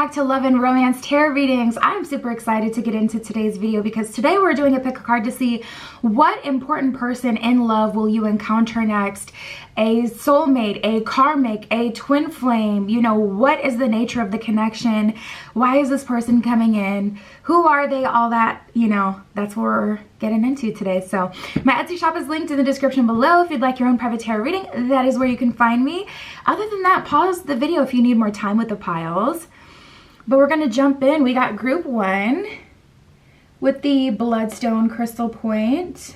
back to Love and Romance Tarot Readings. I'm super excited to get into today's video because today we're doing a pick a card to see what important person in love will you encounter next. A soulmate, a karmic, a twin flame. You know, what is the nature of the connection? Why is this person coming in? Who are they? All that, you know, that's what we're getting into today. So my Etsy shop is linked in the description below. If you'd like your own private tarot reading, that is where you can find me. Other than that, pause the video if you need more time with the piles. But we're going to jump in. We got group 1 with the bloodstone crystal point.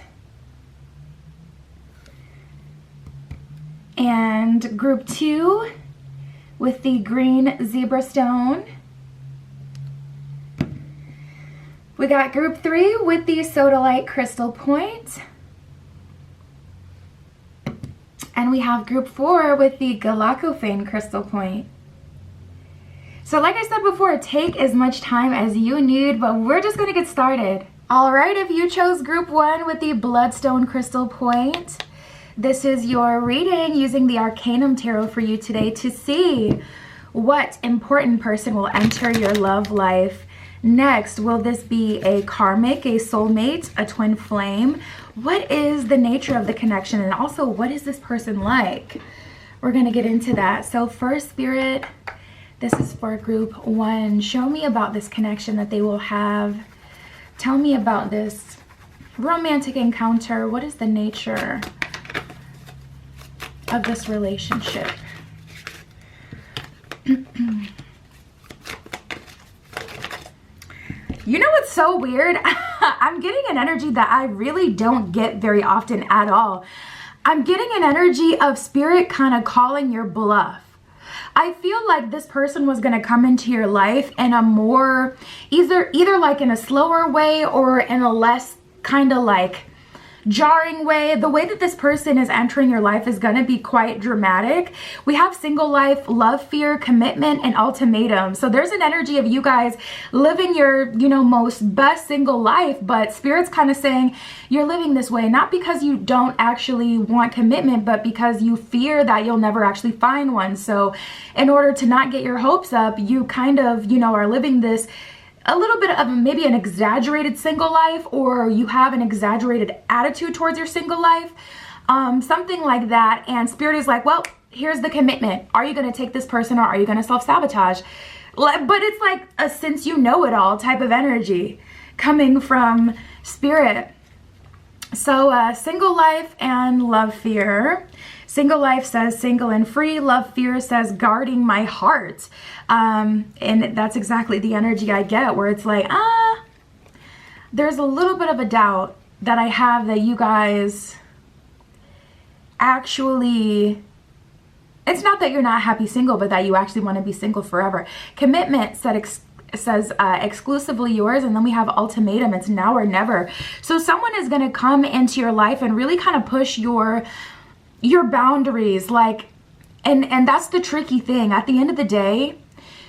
And group 2 with the green zebra stone. We got group 3 with the sodalite crystal point. And we have group 4 with the galactophane crystal point. So like I said before, take as much time as you need, but we're just gonna get started. All right, if you chose group 1 with the bloodstone crystal point, this is your reading using the Arcanum Tarot for you today to see what important person will enter your love life next. Will this be a karmic, a soulmate, a twin flame? What is the nature of the connection? And also, what is this person like? We're gonna get into that. So first, Spirit, this is for group 1. Show me about this connection that they will have. Tell me about this romantic encounter. What is the nature of this relationship? You know what's so weird? I'm getting an energy that I really don't get very often at all. I'm getting an energy of Spirit kind of calling your bluff. I feel like this person was going to come into your life in a more, either like in a slower way or in a less kind of like jarring way. The way that this person is entering your life is going to be quite dramatic. We have single life, love, fear, commitment, and ultimatum. So there's an energy of you guys living your, you know, most best single life, but Spirit's kind of saying you're living this way, not because you don't actually want commitment, but because you fear that you'll never actually find one. So in order to not get your hopes up, you kind of, you know, are living this a little bit of maybe an exaggerated single life, or you have an exaggerated attitude towards your single life, something like that. And Spirit is like, well, here's the commitment. Are you going to take this person or are you going to self-sabotage? But it's like a since you know it all type of energy coming from Spirit. So single life and love fear. Single life says single and free. Love fear says guarding my heart. And that's exactly the energy I get, where it's like, there's a little bit of a doubt that I have that you guys actually, it's not that you're not happy single, but that you actually want to be single forever. Commitment says exclusively yours, and then we have ultimatum. It's now or never. So someone is going to come into your life and really kind of push your boundaries, like, and that's the tricky thing. At the end of the day,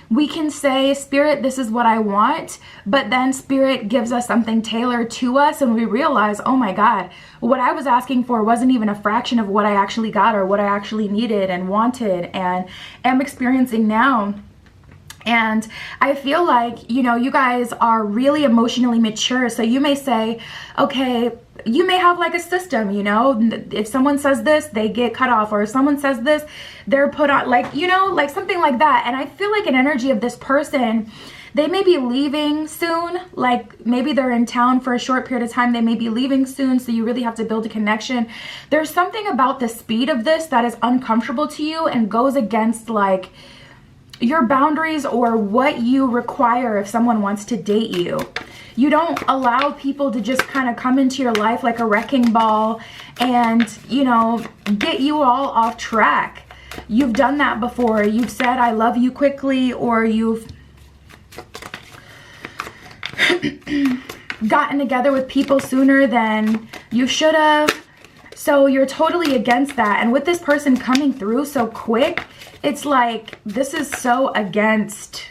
we can say, Spirit, this is what I want, but then Spirit gives us something tailored to us, and we realize, oh my God, what I was asking for wasn't even a fraction of what I actually got or what I actually needed and wanted and am experiencing now. And I feel like, you know, you guys are really emotionally mature. So you may say, okay, you may have like a system, you know, if someone says this, they get cut off, or if someone says this, they're put on, like, you know, like something like that. And I feel like an energy of this person, they may be leaving soon, like maybe they're in town for a short period of time, they may be leaving soon, so you really have to build a connection. There's something about the speed of this that is uncomfortable to you and goes against like your boundaries or what you require if someone wants to date you. You don't allow people to just kind of come into your life like a wrecking ball and, you know, get you all off track. You've done that before. You've said I love you quickly, or you've gotten together with people sooner than you should have. So you're totally against that. And with this person coming through so quick, it's like this is so against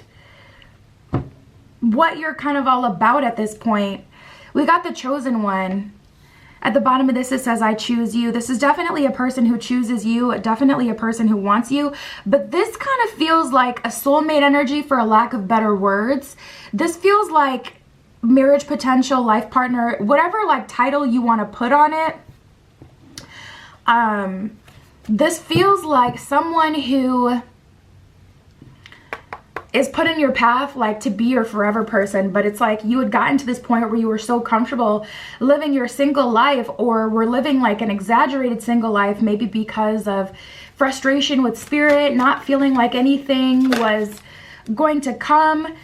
what you're kind of all about at this point. We got the chosen one. At the bottom of this, it says, I choose you. This is definitely a person who chooses you, definitely a person who wants you. But this kind of feels like a soulmate energy, for a lack of better words. This feels like marriage potential, life partner, whatever like title you want to put on it. This feels like someone who is put in your path like to be your forever person, but it's like you had gotten to this point where you were so comfortable living your single life, or were living like an exaggerated single life, maybe because of frustration with spirit, not feeling like anything was going to come.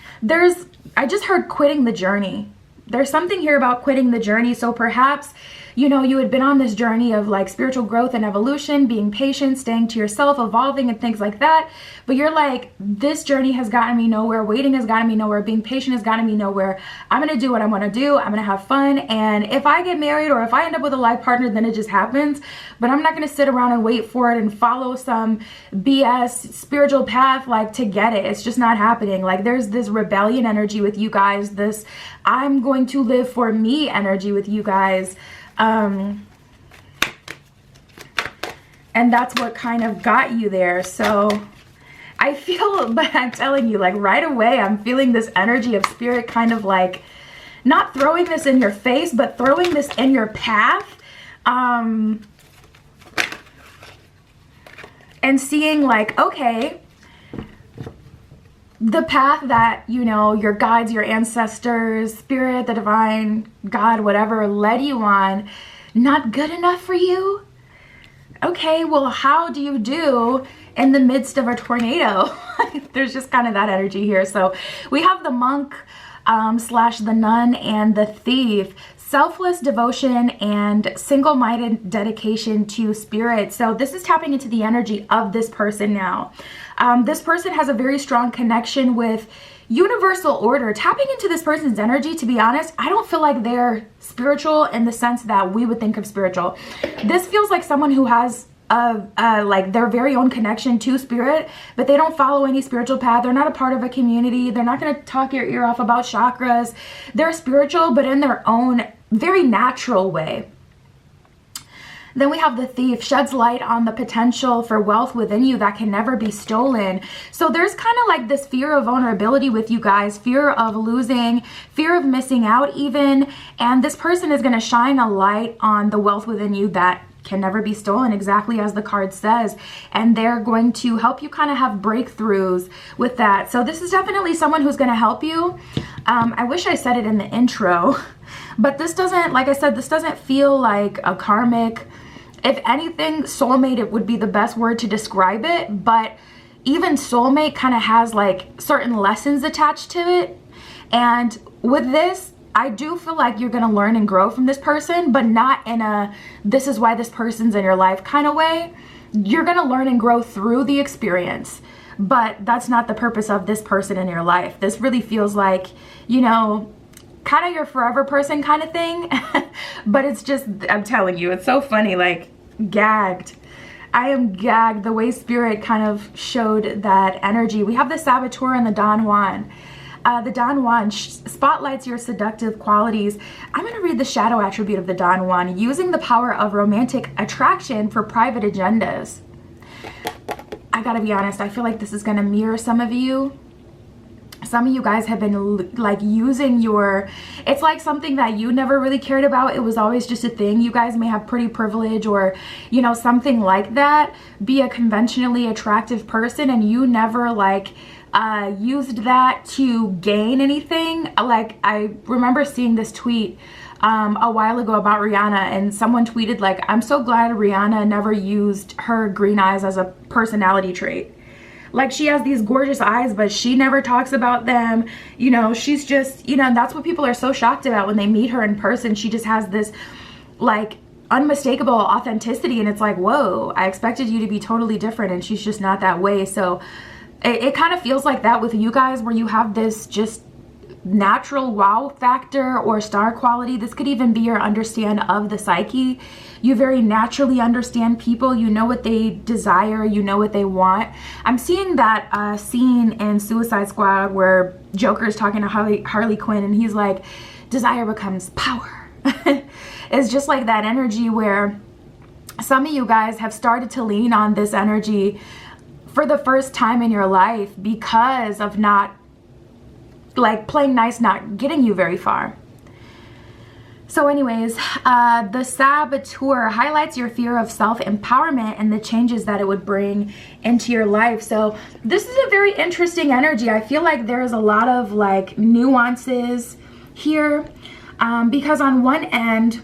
I just heard quitting the journey. There's something here about quitting the journey. So perhaps, you know, you had been on this journey of like spiritual growth and evolution, being patient, staying to yourself, evolving and things like that. But you're like, this journey has gotten me nowhere. Waiting has gotten me nowhere. Being patient has gotten me nowhere. I'm going to do what I want to do. I'm going to have fun. And if I get married or if I end up with a life partner, then it just happens. But I'm not going to sit around and wait for it and follow some BS spiritual path like to get it. It's just not happening. Like there's this rebellion energy with you guys. This I'm going to live for me energy with you guys. And that's what kind of got you there. So I feel, but I'm telling you, like right away, I'm feeling this energy of spirit kind of like not throwing this in your face, but throwing this in your path. And seeing like, okay, the path that, you know, your guides, your ancestors, spirit, the divine, God, whatever led you on, not good enough for you? Okay, well, how do you do in the midst of a tornado? There's just kind of that energy here. So we have the monk slash the nun and the thief. Selfless devotion and single-minded dedication to spirit. So this is tapping into the energy of this person now. This person has a very strong connection with universal order. Tapping into this person's energy, to be honest, I don't feel like they're spiritual in the sense that we would think of spiritual. This feels like someone who has like their very own connection to spirit, but they don't follow any spiritual path. They're not a part of a community. They're not going to talk your ear off about chakras. They're spiritual, but in their own very natural way. Then we have the thief, sheds light on the potential for wealth within you that can never be stolen. So there's kind of like this fear of vulnerability with you guys, fear of losing, fear of missing out even. And this person is going to shine a light on the wealth within you that can never be stolen, exactly as the card says. And they're going to help you kind of have breakthroughs with that. So this is definitely someone who's going to help you. I wish I said it in the intro, but this doesn't, like I said, this doesn't feel like a karmic. If anything, soulmate, it would be the best word to describe it. But even soulmate kind of has like certain lessons attached to it. And with this, I do feel like you're going to learn and grow from this person, but not in a, this is why this person's in your life kind of way. You're going to learn and grow through the experience, but that's not the purpose of this person in your life. This really feels like, you know, kind of your forever person kind of thing. But it's just, I'm telling you, it's so funny, like gagged. I am gagged the way spirit kind of showed that energy. We have the Saboteur and the Don Juan. The Don Juan spotlights your seductive qualities. I'm going to read the shadow attribute of the Don Juan, using the power of romantic attraction for private agendas. I gotta be honest, I feel like this is going to mirror some of you. Some of you guys have been like using your, it's like something that you never really cared about. It was always just a thing. You guys may have pretty privilege or, you know, something like that. Be a conventionally attractive person and you never like used that to gain anything. Like I remember seeing this tweet a while ago about Rihanna, and someone tweeted like, I'm so glad Rihanna never used her green eyes as a personality trait. Like she has these gorgeous eyes, but she never talks about them. You know, she's just, you know, that's what people are so shocked about when they meet her in person. She just has this like unmistakable authenticity, and it's like, whoa, I expected you to be totally different, and she's just not that way. So it kind of feels like that with you guys, where you have this just natural wow factor or star quality. This could even be your understand of the psyche. You very naturally understand people. You know what they desire. You know what they want. I'm seeing that scene in Suicide Squad where Joker is talking to Harley Quinn, and he's like, desire becomes power. is just like that energy where some of you guys have started to lean on this energy for the first time in your life because of not, like, playing nice not getting you very far. So anyways, the Saboteur highlights your fear of self-empowerment and the changes that it would bring into your life. So this is a very interesting energy. I feel like there's a lot of like nuances here, because on one end,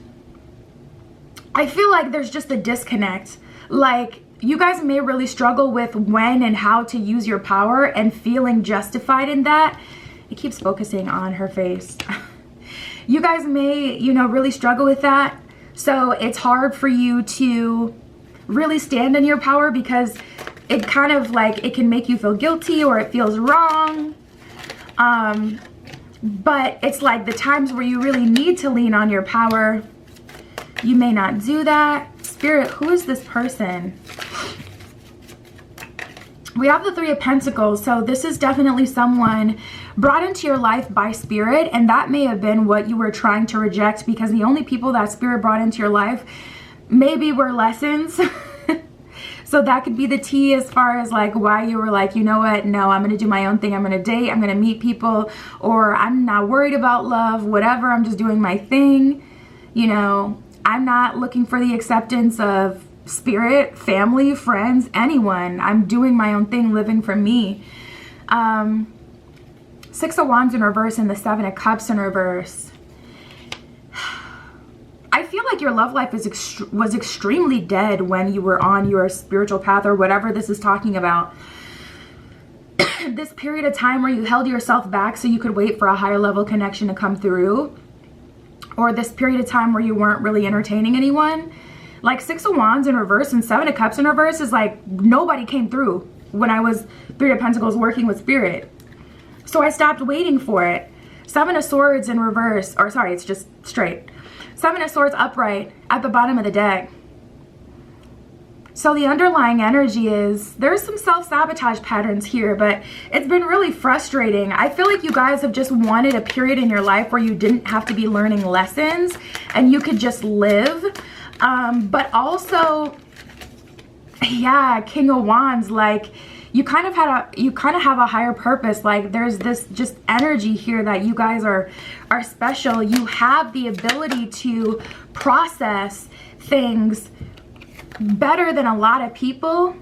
I feel like there's just a disconnect. Like, you guys may really struggle with when and how to use your power and feeling justified in that. It keeps focusing on her face. You guys may, you know, really struggle with that. So it's hard for you to really stand in your power because it kind of like, it can make you feel guilty or it feels wrong. But it's like the times where you really need to lean on your power, you may not do that. Spirit, who is this person? We have the Three of Pentacles, so this is definitely someone brought into your life by Spirit, and that may have been what you were trying to reject, because the only people that Spirit brought into your life maybe were lessons. So that could be the tea as far as like why you were like, you know what, no, I'm gonna do my own thing, I'm gonna date, I'm gonna meet people, or I'm not worried about love, whatever, I'm just doing my thing. You know, I'm not looking for the acceptance of Spirit, family, friends, anyone. I'm doing my own thing, living for me. Six of Wands in reverse and the Seven of Cups in reverse. I feel like your love life was extremely dead when you were on your spiritual path, or whatever this is talking about. This period of time where you held yourself back so you could wait for a higher level connection to come through, or this period of time where you weren't really entertaining anyone. Like Six of Wands in reverse and Seven of Cups in reverse is like nobody came through when I was Three of Pentacles working with Spirit. So I stopped waiting for it. Seven of Swords in reverse, or sorry, it's just straight. Seven of Swords upright at the bottom of the deck. So the underlying energy is there's some self-sabotage patterns here, but it's been really frustrating. I feel like you guys have just wanted a period in your life where you didn't have to be learning lessons and you could just live. But also, yeah, King of Wands, like you kind of have a higher purpose. Like there's this just energy here that you guys are special. You have the ability to process things better than a lot of people.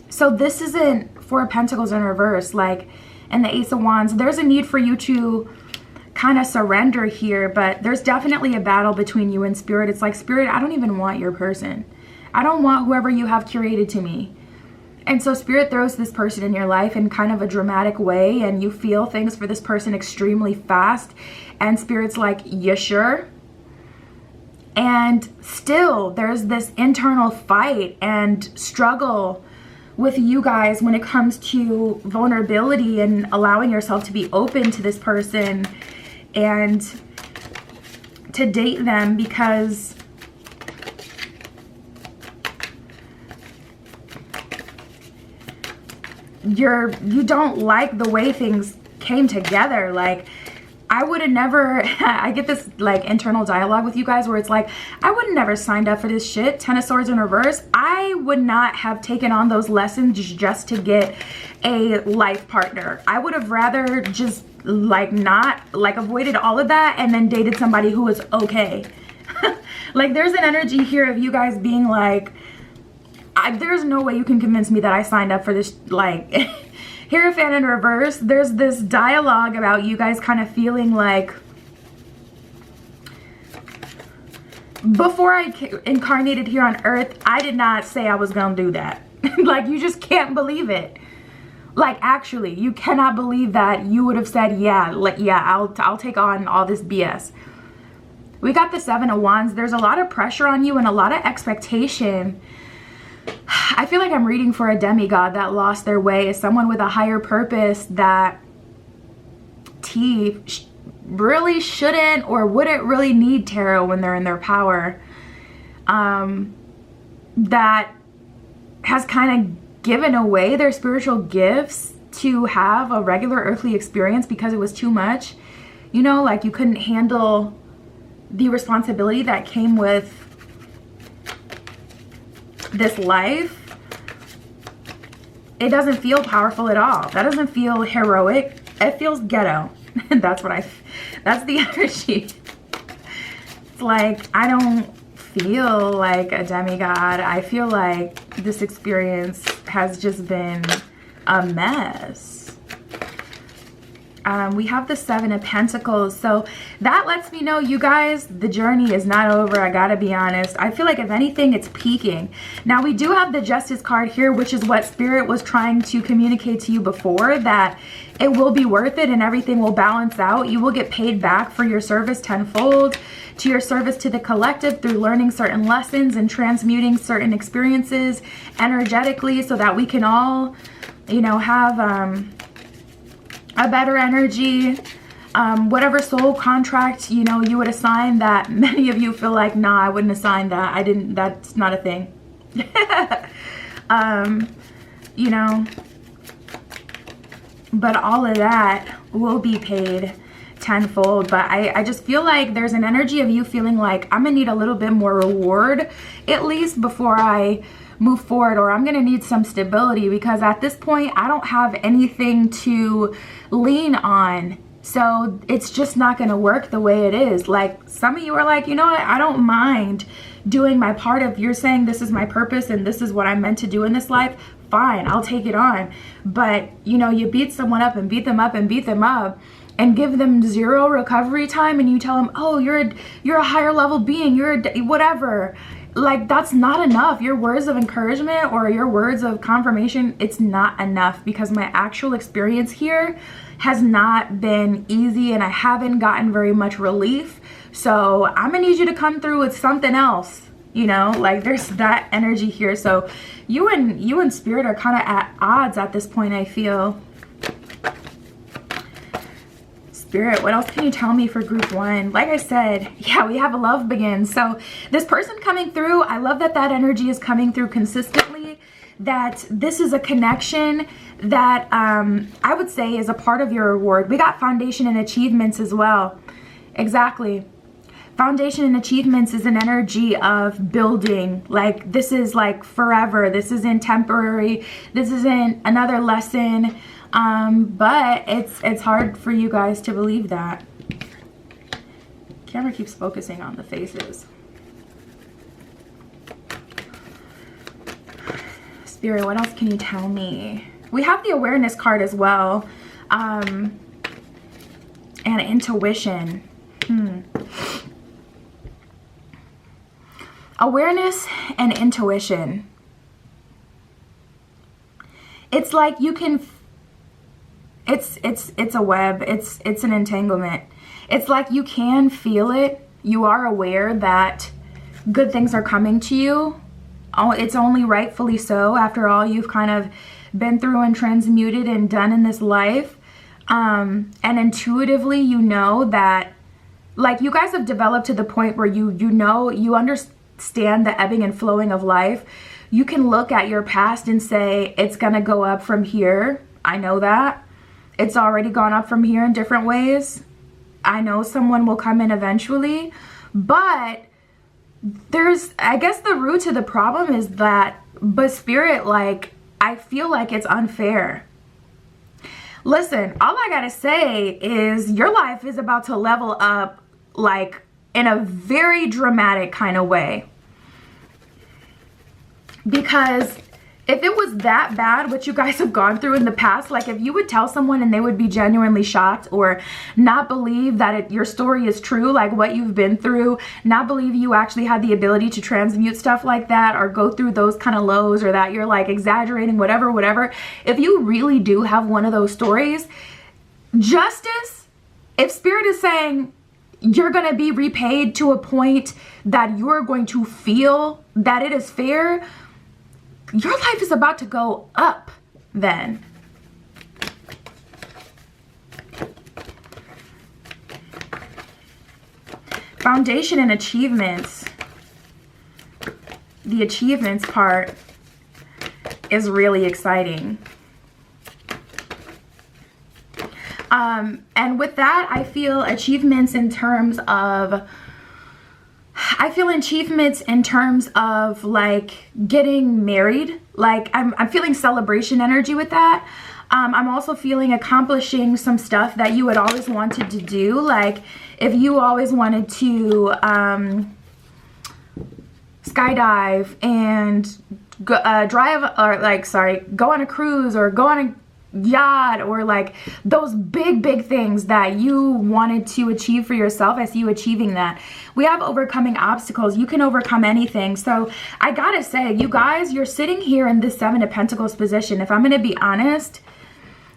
So this isn't Four of Pentacles in reverse, like, and the Ace of Wands. There's a need for you to kind of surrender here, but there's definitely a battle between you and Spirit. It's like, Spirit, I don't even want your person. I don't want whoever you have curated to me. And so Spirit throws this person in your life in kind of a dramatic way, and you feel things for this person extremely fast. And Spirit's like, you sure? And still there's this internal fight and struggle with you guys when it comes to vulnerability and allowing yourself to be open to this person and to date them, because you don't like the way things came together. Like, I would have never, I get this like internal dialogue with you guys where it's like, I would have never signed up for this shit. Ten of Swords in reverse. I would not have taken on those lessons just to get a life partner. I would have rather just like not, like avoided all of that and then dated somebody who was okay. Like there's an energy here of you guys being like, there's no way you can convince me that I signed up for this, like, Hierophant in reverse. There's this dialogue about you guys kind of feeling like, before I incarnated here on earth, I did not say I was gonna do that. Like, you just can't believe it. Like, actually, you cannot believe that you would have said, yeah, like, yeah, I'll take on all this BS. We got the Seven of Wands. There's a lot of pressure on you and a lot of expectation. I feel like I'm reading for a demigod that lost their way, as someone with a higher purpose that really shouldn't or wouldn't really need tarot when they're in their power. That has kind of given away their spiritual gifts to have a regular earthly experience because it was too much. You know, like you couldn't handle the responsibility that came with this life, it doesn't feel powerful at all. That doesn't feel heroic. It feels ghetto. That's the energy. It's like, I don't feel like a demigod. I feel like this experience has just been a mess. We have the 7 of Pentacles. So that lets me know, you guys, the journey is not over. I gotta be honest. I feel like if anything, it's peaking. Now we do have the Justice card here, which is what Spirit was trying to communicate to you before, that it will be worth it and everything will balance out. You will get paid back for your service tenfold, to your service to the collective, through learning certain lessons and transmuting certain experiences energetically, so that we can all, you know, have a better energy. Whatever soul contract, you know, you would assign, that many of you feel like, nah, I wouldn't assign that. I didn't, that's not a thing. You know, but all of that will be paid tenfold. But I just feel like there's an energy of you feeling like, I'm gonna need a little bit more reward, at least before I move forward, or I'm gonna need some stability, because at this point I don't have anything to lean on. So it's just not gonna work the way it is. Like, some of you are like, you know what, I don't mind doing my part. If you're saying this is my purpose and this is what I'm meant to do in this life, fine, I'll take it on. But you know, you beat someone up and beat them up and beat them up and give them 0 recovery time, and you tell them, oh, you're a higher level being, you're a whatever. Like, that's not enough. Your words of encouragement or your words of confirmation, it's not enough, because my actual experience here has not been easy and I haven't gotten very much relief. So I'm gonna need you to come through with something else, you know, like there's that energy here. So you and Spirit are kind of at odds at this point, I feel. Spirit, what else can you tell me for group 1? Like I said, yeah, we have a love begins. So this person coming through, I love that that energy is coming through consistently, that this is a connection that I would say is a part of your reward. We got foundation and achievements as well. Exactly. Foundation and achievements is an energy of building. Like, this is like forever. This isn't temporary. This isn't another lesson. But it's hard for you guys to believe that. Camera keeps focusing on the faces. Spirit, what else can you tell me? We have the awareness card as well. And intuition. Awareness and intuition. It's like you can, it's a web. It's an entanglement. It's like you can feel it. You are aware that good things are coming to you. Oh, it's only rightfully so. After all you've kind of been through and transmuted and done in this life. And intuitively, you know that, like, you guys have developed to the point where you know, you understand the ebbing and flowing of life. You can look at your past and say, it's gonna go up from here. I know that. It's already gone up from here in different ways. I know someone will come in eventually. But there's, I guess the root to the problem is that, but Spirit, like, I feel like it's unfair. Listen, all I gotta say is your life is about to level up, like, in a very dramatic kind of way. Because if it was that bad, what you guys have gone through in the past, like if you would tell someone and they would be genuinely shocked or not believe that your story is true, like what you've been through, not believe you actually had the ability to transmute stuff like that or go through those kind of lows, or that you're like exaggerating, whatever. If you really do have one of those stories, justice, if Spirit is saying you're going to be repaid to a point that you're going to feel that it is fair, your life is about to go up then. Foundation and achievements. The achievements part is really exciting. And with that, I feel achievements in terms of I feel achievements in terms of like getting married. Like I'm feeling celebration energy with that. I'm also feeling accomplishing some stuff that you had always wanted to do. Like if you always wanted to skydive and go, go on a cruise or go on a yacht, or like those big things that you wanted to achieve for yourself. I see you achieving that. We have overcoming obstacles. You can overcome anything. So I gotta say, you guys, you're sitting here in this 7 of Pentacles position. If I'm gonna be honest,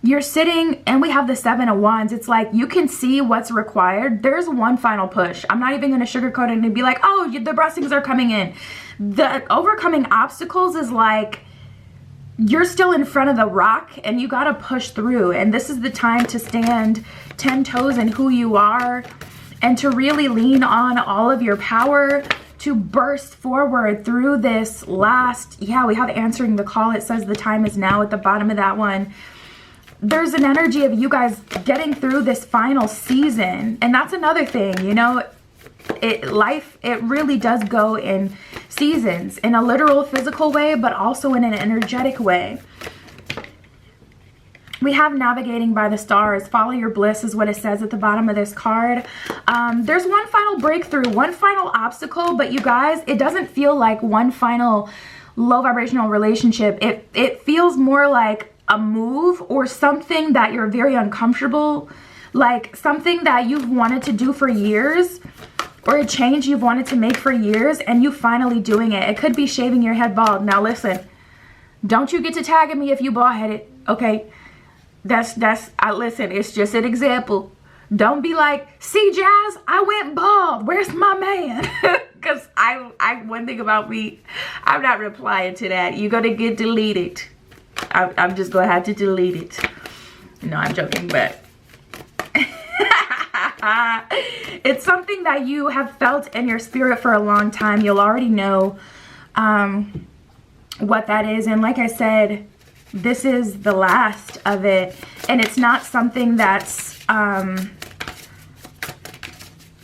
you're sitting, and we have the 7 of Wands. It's like you can see what's required. There's one final push. I'm not even going to sugarcoat it and be like, oh, the blessings are coming in. The overcoming obstacles is like you're still in front of the rock and you got to push through. And this is the time to stand 10 toes in who you are and to really lean on all of your power to burst forward through this last, we have answering the call. It says the time is now at the bottom of that one. There's an energy of you guys getting through this final season. And that's another thing, you know, life, it really does go in seasons, in a literal physical way, but also in an energetic way. We have navigating by the stars. Follow your bliss is what it says at the bottom of this card. There's one final breakthrough, one final obstacle, but you guys, it doesn't feel like one final low vibrational relationship. It feels more like a move or something that you're very uncomfortable, like something that you've wanted to do for years, or a change you've wanted to make for years, and you finally doing it. It could be shaving your head bald. Now listen, don't you get to tagging me if you bald headed, okay? Listen, it's just an example. Don't be like, see, Jazz, I went bald. Where's my man? Because one thing about me, I'm not replying to that. You're gonna get deleted. I'm just gonna have to delete it. No, I'm joking, but it's something that you have felt in your spirit for a long time. You'll already know what that is. And like I said, this is the last of it. And it's not something that's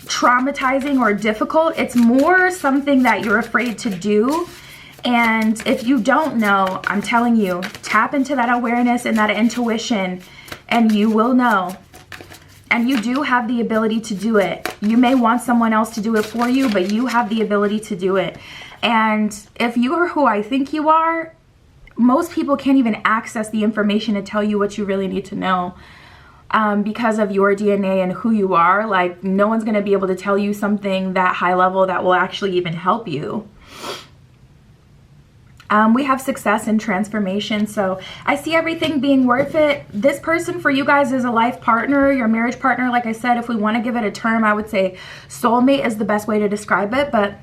traumatizing or difficult. It's more something that you're afraid to do. And if you don't know, I'm telling you, tap into that awareness and that intuition, and you will know. And you do have the ability to do it. You may want someone else to do it for you, but you have the ability to do it. And if you are who I think you are, most people can't even access the information to tell you what you really need to know. Because of your DNA and who you are, like no one's going to be able to tell you something that high level that will actually even help you. We have success and transformation. So I see everything being worth it. This person for you guys is a life partner, your marriage partner. Like I said, if we want to give it a term, I would say soulmate is the best way to describe it. But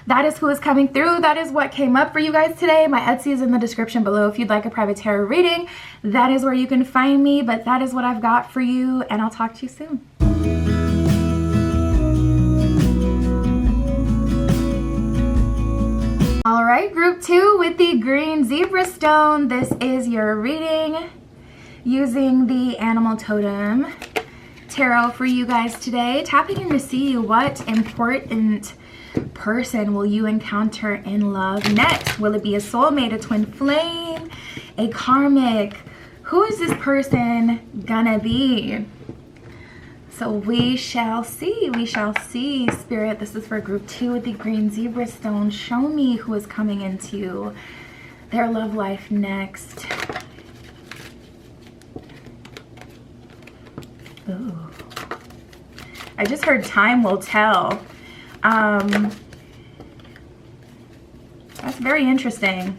that is who is coming through. That is what came up for you guys today. My Etsy is in the description below. If you'd like a private tarot reading, that is where you can find me. But that is what I've got for you, and I'll talk to you soon. All right, group 2 with the green zebra stone. This is your reading using the animal totem tarot for you guys today. Tapping in to see what important person will you encounter in love next. Will it be a soulmate, a twin flame, a karmic? Who is this person gonna be? So we shall see. We shall see. Spirit, this is for group 2 with the green zebra stone. Show me who is coming into their love life next. Ooh. I just heard time will tell. That's very interesting.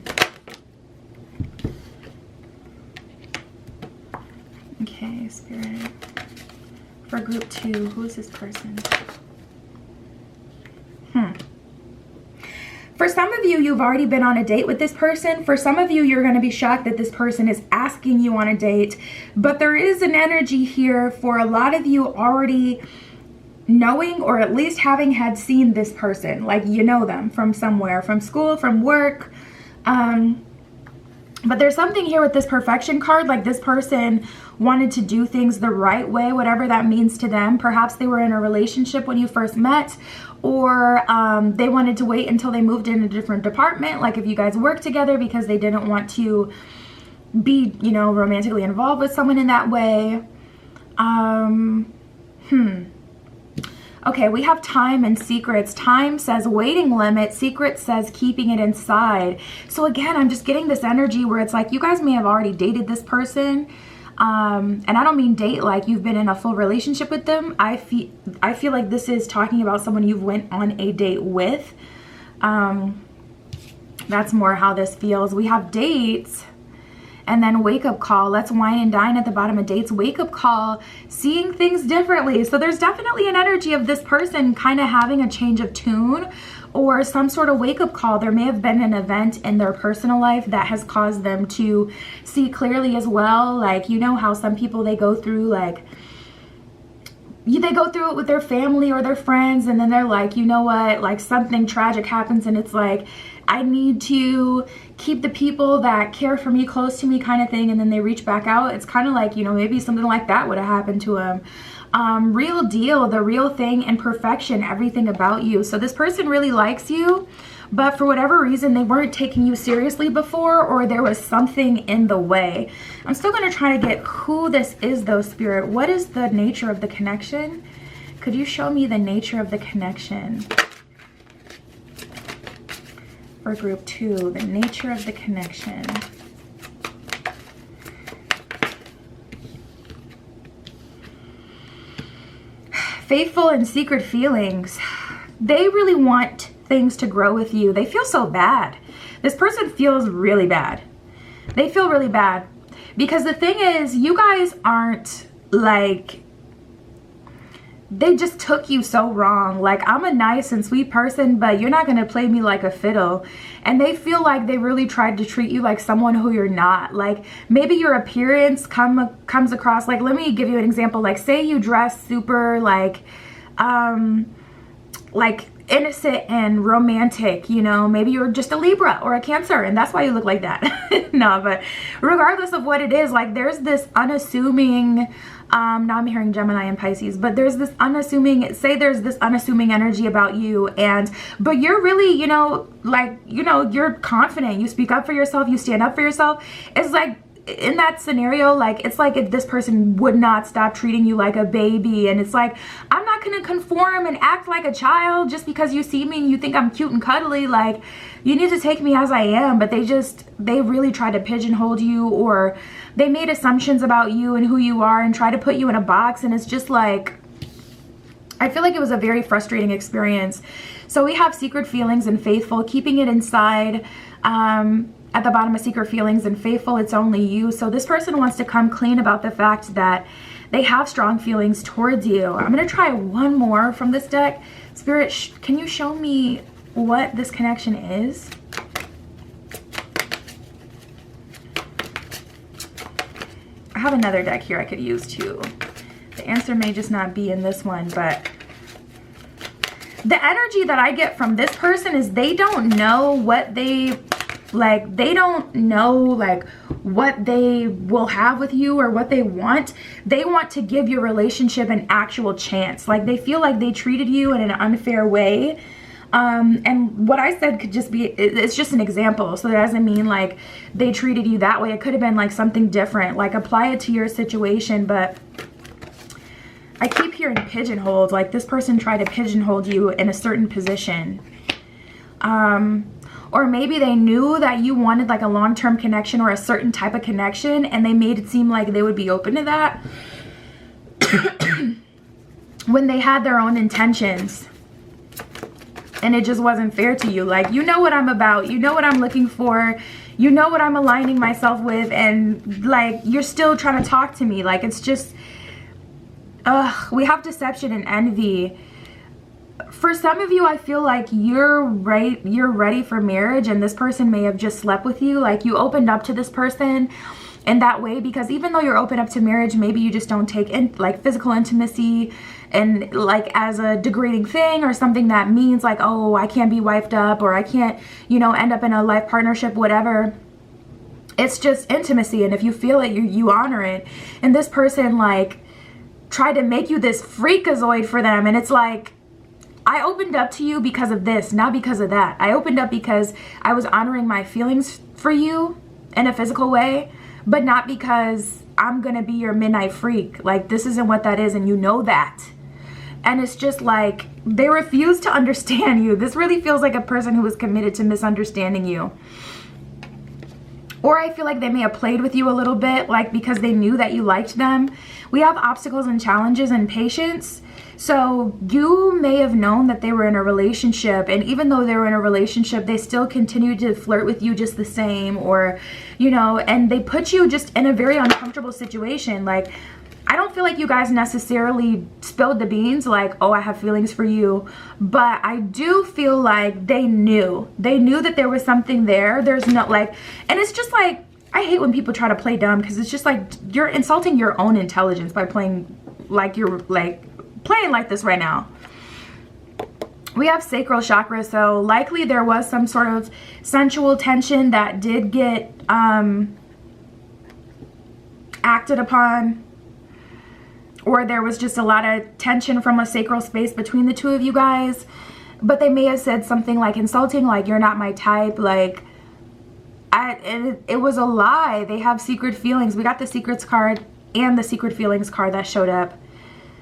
Okay, Spirit. For group 2, who is this person? For some of you, you've already been on a date with this person. For some of you, you're going to be shocked that this person is asking you on a date. But there is an energy here for a lot of you already knowing, or at least having had seen this person. Like you know them from somewhere, from school, from work. But there's something here with this perfection card, like this person wanted to do things the right way, whatever that means to them. Perhaps they were in a relationship when you first met, or they wanted to wait until they moved in a different department, like if you guys work together, because they didn't want to be, you know, romantically involved with someone in that way. Okay, we have time and secrets. Time says waiting limit. Secret says keeping it inside. So again, I'm just getting this energy where it's like you guys may have already dated this person. And I don't mean date like you've been in a full relationship with them. I feel like this is talking about someone you've went on a date with. That's more how this feels. We have dates. And then wake up call. Let's wine and dine at the bottom of dates. Wake up call, seeing things differently. So there's definitely an energy of this person kind of having a change of tune or some sort of wake up call. There may have been an event in their personal life that has caused them to see clearly as well. Like, you know how some people, they go through like, they go through it with their family or their friends, and then they're like, you know what, like something tragic happens and it's like, I need to keep the people that care for me close to me kind of thing, and then they reach back out. It's kind of like, you know, maybe something like that would have happened to them. Real deal, the real thing, and perfection, everything about you. So this person really likes you, but for whatever reason, they weren't taking you seriously before, or there was something in the way. I'm still going to try to get who this is though, Spirit. What is the nature of the connection? Could you show me the nature of the connection? For group 2, the nature of the connection. Faithful and secret feelings. They really want things to grow with you. They feel so bad. This person feels really bad. They feel really bad. Because the thing is, you guys aren't like, they just took you so wrong. Like, I'm a nice and sweet person, but you're not going to play me like a fiddle. And they feel like they really tried to treat you like someone who you're not. Like, maybe your appearance comes across, like, let me give you an example. Like, say you dress super like innocent and romantic, you know, maybe you're just a Libra or a Cancer and that's why you look like that. No, but regardless of what it is, like there's this unassuming, now I'm hearing Gemini and Pisces, but there's this unassuming, say there's this unassuming energy about you, but you're really, you know, like, you know, you're confident, you speak up for yourself, you stand up for yourself. It's like, in that scenario, like, it's like if this person would not stop treating you like a baby, and it's like, I'm not gonna conform and act like a child just because you see me and you think I'm cute and cuddly. Like, you need to take me as I am. But they really try to pigeonhole you, or they made assumptions about you and who you are and try to put you in a box, and it's just like, I feel like it was a very frustrating experience. So we have secret feelings and faithful, keeping it inside. At the bottom of secret feelings and faithful, it's only you. So this person wants to come clean about the fact that they have strong feelings towards you. I'm going to try one more from this deck. Spirit, can you show me what this connection is? I have another deck here I could use too. The answer may just not be in this one, but the energy that I get from this person is they don't know what they don't know like what they will have with you or what they want. They want to give your relationship an actual chance. Like, they feel like they treated you in an unfair way. And what I said could just be, it's just an example. So that doesn't mean like they treated you that way. It could have been like something different. Like, apply it to your situation. But I keep hearing pigeonholed. Like, this person tried to pigeonhole you in a certain position. Or maybe they knew that you wanted like a long-term connection or a certain type of connection, and they made it seem like they would be open to that when they had their own intentions. And it just wasn't fair to you. Like, you know what I'm about, you know what I'm looking for, you know what I'm aligning myself with, and like, you're still trying to talk to me. Like, it's just, we have deception and envy. For some of you, I feel like you're ready for marriage, and this person may have just slept with you. Like, you opened up to this person in that way, because even though you're open up to marriage, maybe you just don't take in like physical intimacy and like as a degrading thing, or something that means like, oh, I can't be wifed up, or I can't, you know, end up in a life partnership, whatever. it's just intimacy. And if you feel it, you honor it. And this person like tried to make you this freakazoid for them. And it's like, I opened up to you because of this, not because of that. I opened up because I was honoring my feelings for you in a physical way, but not because I'm gonna be your midnight freak. Like, this isn't what that is, and you know that. And it's just like, they refuse to understand you. This really feels like a person who was committed to misunderstanding you. Or I feel like they may have played with you a little bit, like because they knew that you liked them. We have obstacles and challenges and patience. So you may have known that they were in a relationship, and even though they were in a relationship, they still continued to flirt with you just the same, or, you know, and they put you just in a very uncomfortable situation. Like, I don't feel like you guys necessarily spilled the beans, like, oh, I have feelings for you, but I do feel like they knew that there was something there. There's no, like, and it's just like, I hate when people try to play dumb, because it's just like, you're insulting your own intelligence by playing like you're like playing like this right now. We have sacral chakra, so likely there was some sort of sensual tension that did get acted upon, or there was just a lot of tension from a sacral space between the two of you guys. But they may have said something like insulting, like, you're not my type, like, it was a lie. They have secret feelings. We got the secrets card and the secret feelings card that showed up.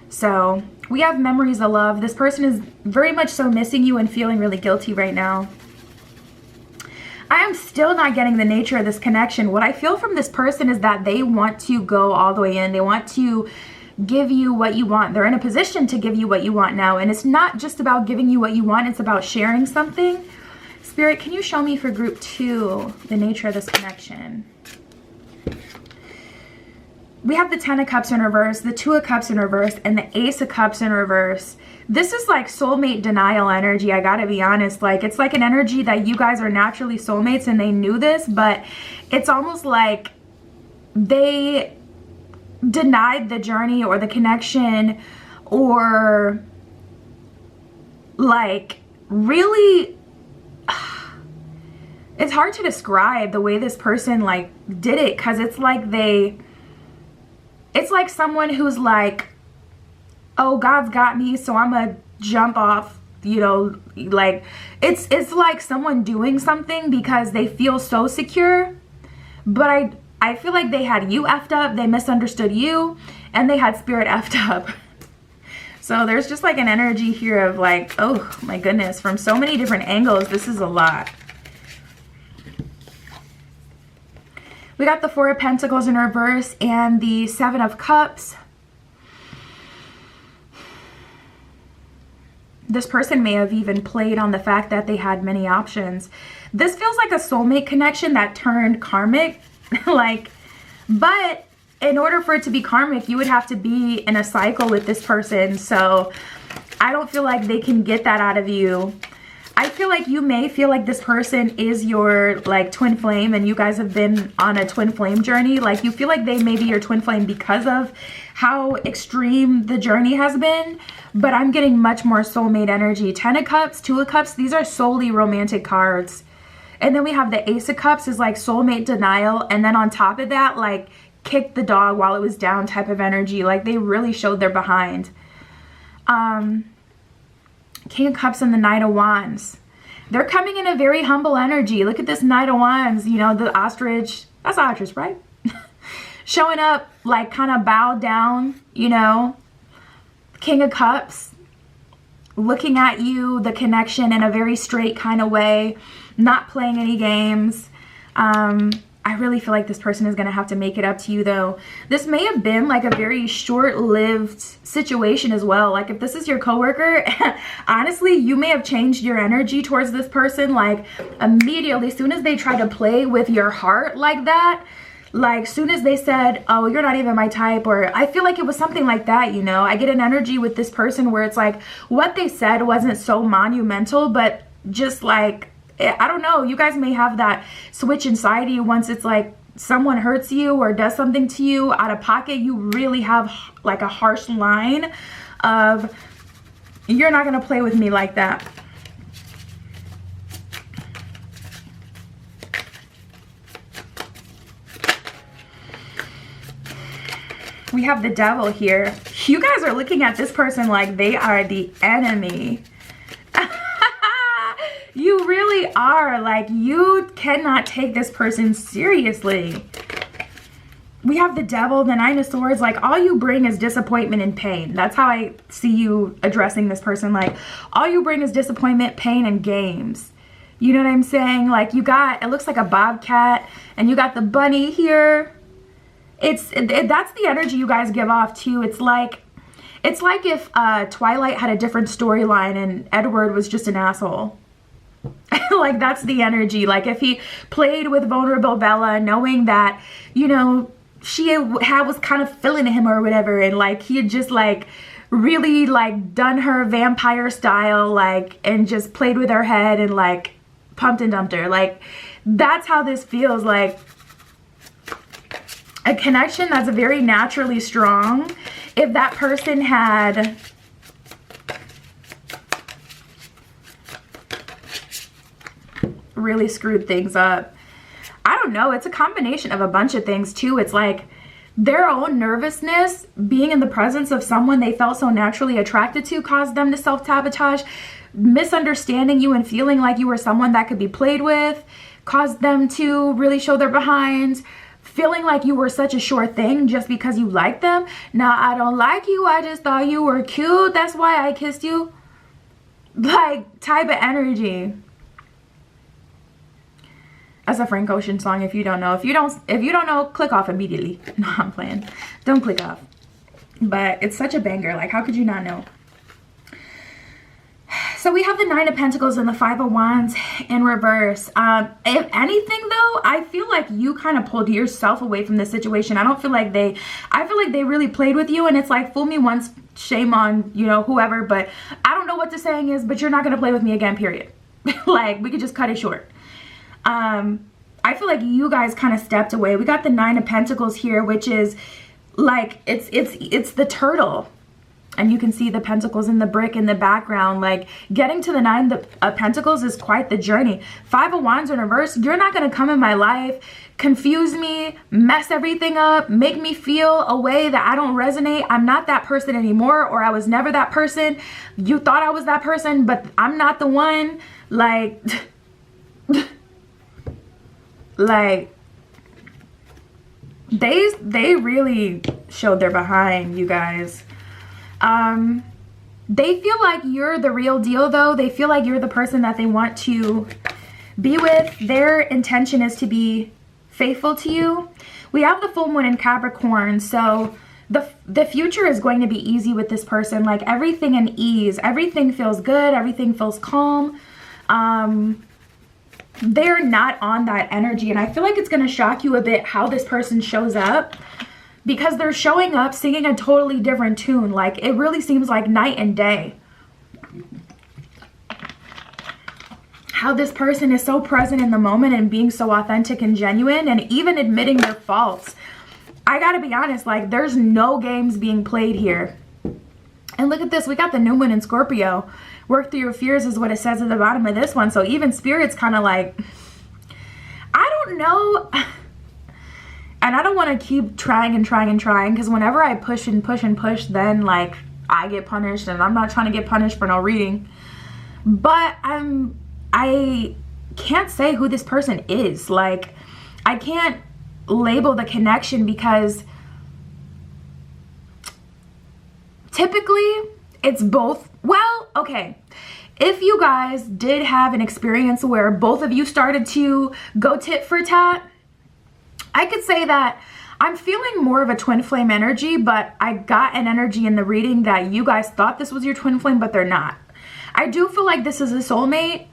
So we have memories of love. This person is very much so missing you and feeling really guilty right now. I am still not getting the nature of this connection. What I feel from this person is that they want to go all the way in. They want to give you what you want. They're in a position to give you what you want now. And it's not just about giving you what you want. It's about sharing something. Spirit, can you show me for group 2 the nature of this connection? We have the 10 of Cups in reverse, the 2 of Cups in reverse, and the Ace of Cups in reverse. This is like soulmate denial energy, I gotta be honest. Like, it's like an energy that you guys are naturally soulmates and they knew this, but it's almost like they denied the journey or the connection, or like really, it's hard to describe the way this person like did it, because it's like it's like someone who's like, oh, God's got me, so I'm gonna jump off, you know, like it's like someone doing something because they feel so secure. But I feel like they had you effed up, they misunderstood you, and they had spirit effed up. So there's just like an energy here of like, oh my goodness, from so many different angles, this is a lot. We got the 4 of Pentacles in reverse and the 7 of Cups. This person may have even played on the fact that they had many options. This feels like a soulmate connection that turned karmic. Like, but in order for it to be karmic, you would have to be in a cycle with this person. So I don't feel like they can get that out of you. I feel like you may feel like this person is your like twin flame, and you guys have been on a twin flame journey. Like, you feel like they may be your twin flame because of how extreme the journey has been. But I'm getting much more soulmate energy. 10 of Cups, 2 of Cups, these are solely romantic cards. And then we have the Ace of Cups is like soulmate denial. And then on top of that, like kick the dog while it was down type of energy. Like, they really showed their behind. King of Cups and the Knight of Wands. They're coming in a very humble energy. Look at this Knight of Wands, you know, the ostrich. That's ostrich, right? Showing up like kind of bowed down, you know. King of Cups, looking at you, the connection in a very straight kind of way, not playing any games. I really feel like this person is going to have to make it up to you, though. This may have been like a very short-lived situation as well. Like, if this is your coworker, honestly, you may have changed your energy towards this person like immediately. As soon as they tried to play with your heart like that, like soon as they said, oh, you're not even my type, or I feel like it was something like that, you know. I get an energy with this person where it's like what they said wasn't so monumental, but just like, I don't know, you guys may have that switch inside you. Once it's like someone hurts you or does something to you out of pocket, you really have like a harsh line of, you're not going to play with me like that. We have the devil here. You guys are looking at this person like they are the enemy. You really are. Like, you cannot take this person seriously. We have the devil, the Nine of Swords. Like, all you bring is disappointment and pain. That's how I see you addressing this person. Like, all you bring is disappointment, pain, and games. You know what I'm saying? Like, you got, it looks like a bobcat, and you got the bunny here. That's the energy you guys give off too. It's like if Twilight had a different storyline and Edward was just an asshole. Like, that's the energy. Like, if he played with vulnerable Bella, knowing that, you know, she was kind of feeling him or whatever, and like he had just like really like done her vampire style, like, and just played with her head and like pumped and dumped her. Like, that's how this feels. Like, a connection that's very naturally strong. If that person had really screwed things up, I don't know, it's a combination of a bunch of things too. It's like their own nervousness being in the presence of someone they felt so naturally attracted to caused them to self-sabotage. Misunderstanding you and feeling like you were someone that could be played with caused them to really show their behinds. Feeling like you were such a sure thing just because you liked them. Now, I don't like you, I just thought you were cute, that's why I kissed you. Like, type of energy. That's a Frank Ocean song if you don't know. If you don't know, click off immediately. No, I'm playing. Don't click off. But it's such a banger. Like, how could you not know? So we have the Nine of Pentacles and the Five of Wands in reverse. If anything though, I feel like you kind of pulled yourself away from this situation. I feel like they really played with you, and it's like, fool me once, shame on, you know, whoever, but I don't know what the saying is, but you're not going to play with me again, period. Like, we could just cut it short. I feel like you guys kind of stepped away. We got the Nine of Pentacles here, which is like, it's the turtle. And you can see the pentacles in the brick in the background. Like, getting to the Nine of Pentacles is quite the journey. Five of Wands in reverse. You're not going to come in my life, confuse me, mess everything up, make me feel a way that I don't resonate. I'm not that person anymore, or I was never that person. You thought I was that person, but I'm not the one. Like, like, they really showed their behind, you guys. They feel like you're the real deal though. They feel like you're the person that they want to be with. Their intention is to be faithful to you. We have the full moon in Capricorn, so the future is going to be easy with this person. Like, everything in ease, everything feels good, everything feels calm. They're not on that energy, and I feel like it's going to shock you a bit how this person shows up, because they're showing up singing a totally different tune. Like, it really seems like night and day. How this person is so present in the moment and being so authentic and genuine, and even admitting their faults. I gotta be honest, like, there's no games being played here. And look at this, we got the new moon in Scorpio. Work through your fears is what it says at the bottom of this one. So even Spirit's kind of like, I don't know. And I don't want to keep trying and trying and trying, because whenever I push and push and push, then like I get punished, and I'm not trying to get punished for no reading. But I can't say who this person is. Like, I can't label the connection, because typically it's both. Well, okay. If you guys did have an experience where both of you started to go tit for tat, I could say that I'm feeling more of a twin flame energy, but I got an energy in the reading that you guys thought this was your twin flame, but they're not. I do feel like this is a soulmate,